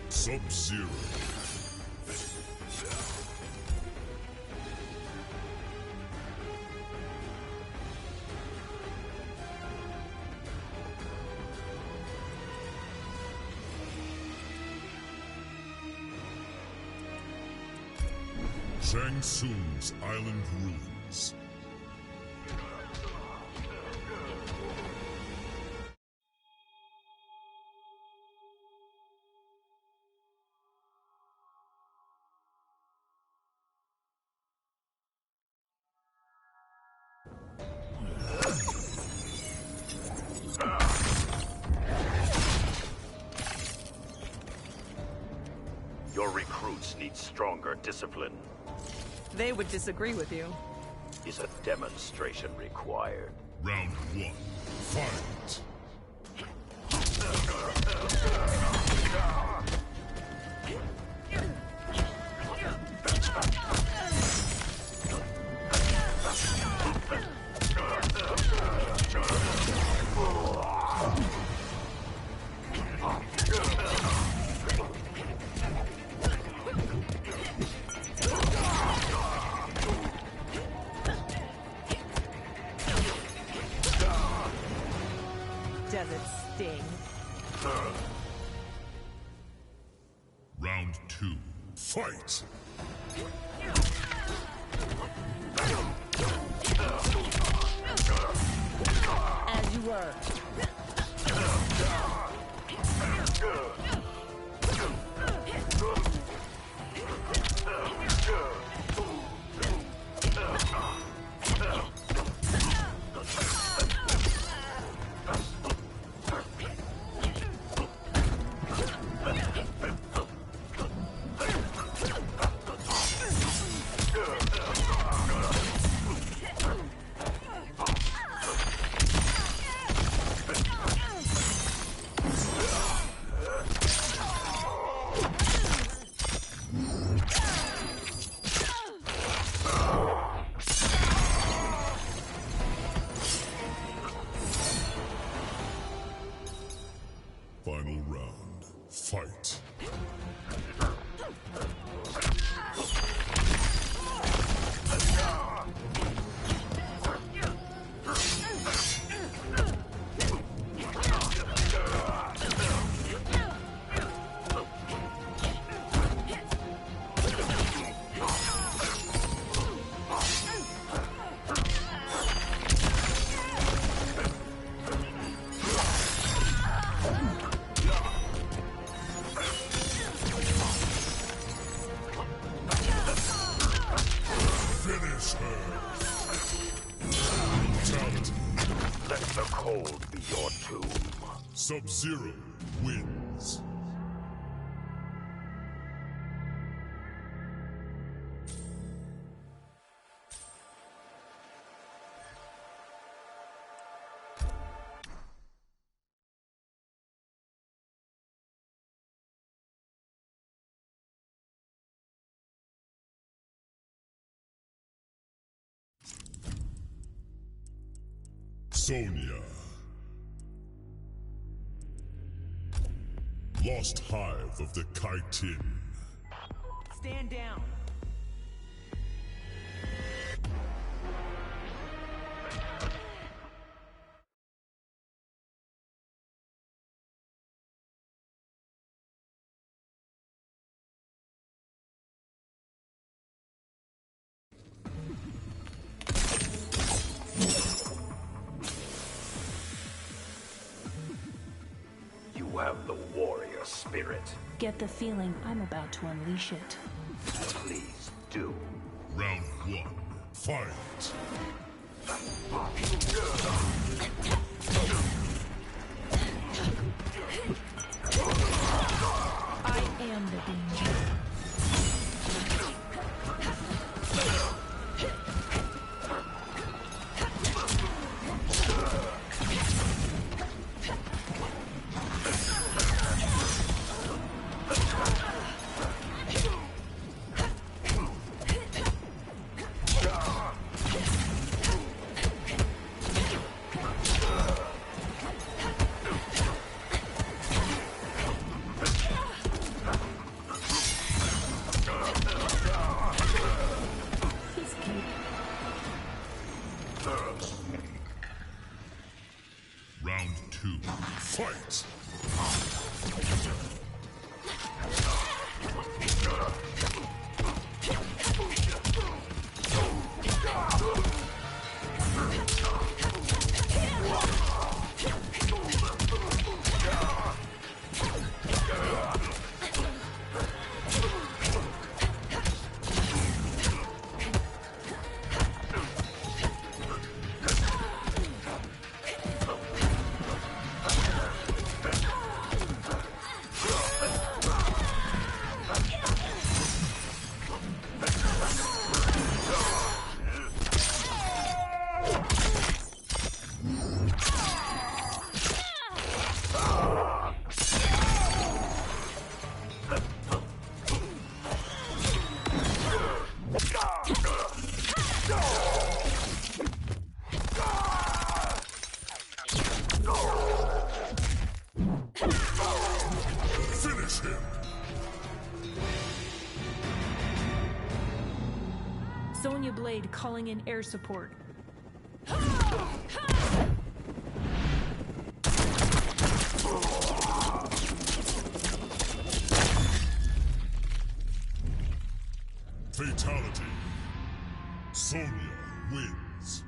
Sub-Zero. Shang Tsung's Island Ruins. needs stronger discipline. They would disagree with you. Is a demonstration required? Round 1. Fight! Does it sting? Round 2. Fight! As you were. Final round. Fight! Finish her! Brutality. Let the cold be your tomb. Sub-Zero wins. Sonya. Lost Hive of the Kaitin. Stand down. You have the warrior spirit. Get the feeling I'm about to unleash it. Please do. Round 1. Fight! I am the danger. Sonya Blade calling in air support. Fatality. Sonya wins.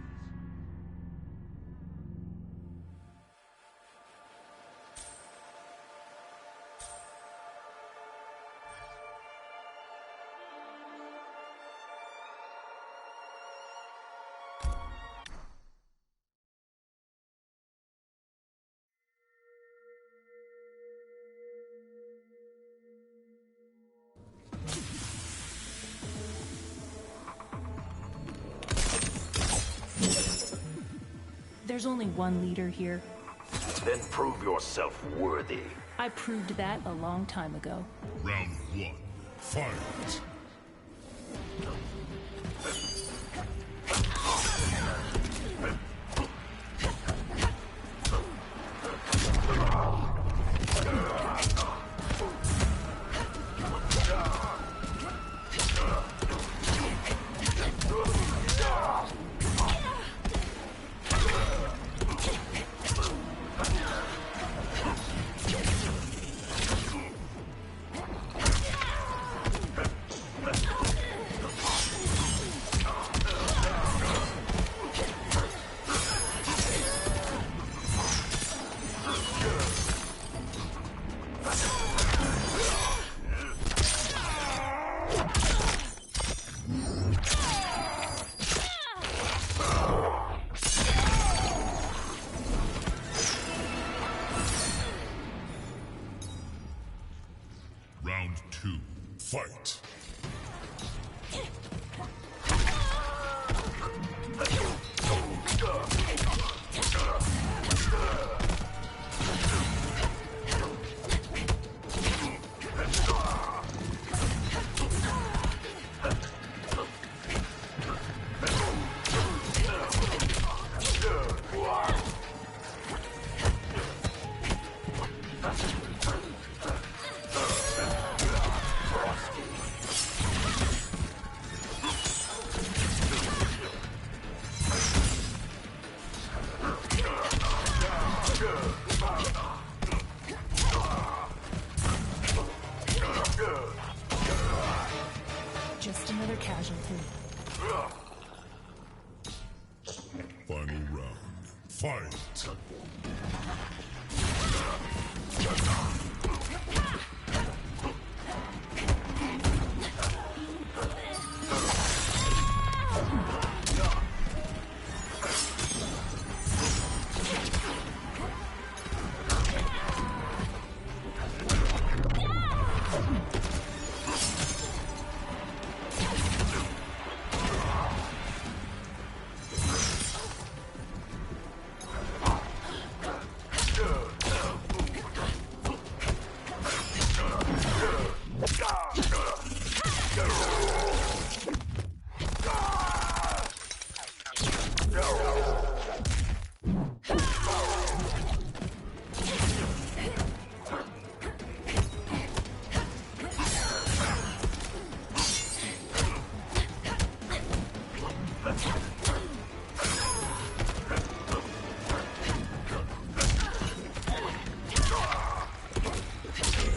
There's only one leader here. Then prove yourself worthy. I proved that a long time ago. Round 1. Fight. Round 2. Fight. Just another casualty. Final round. Fight.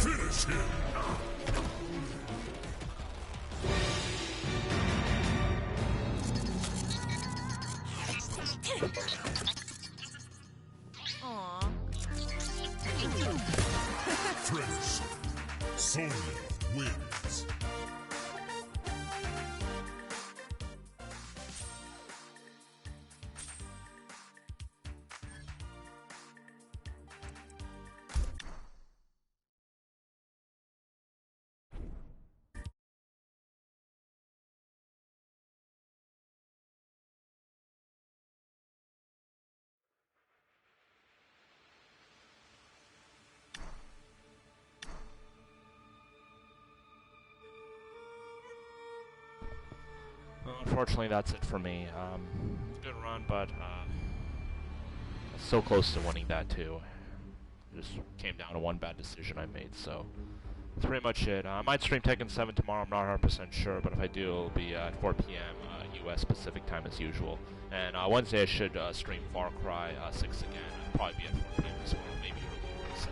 Finish him. Aw. Finish. Sonya wins. Unfortunately, that's it for me. Good run, but so close to winning that too. Just came down to one bad decision I made, so that's pretty much it. I might stream Tekken 7 tomorrow, I'm not 100% sure, but if I do, it'll be at 4 p.m. U.S. Pacific time as usual. And Wednesday I should stream Far Cry 6 again. I'll probably be at 4 p.m. as well, maybe earlier. So,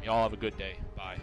y'all have a good day. Bye.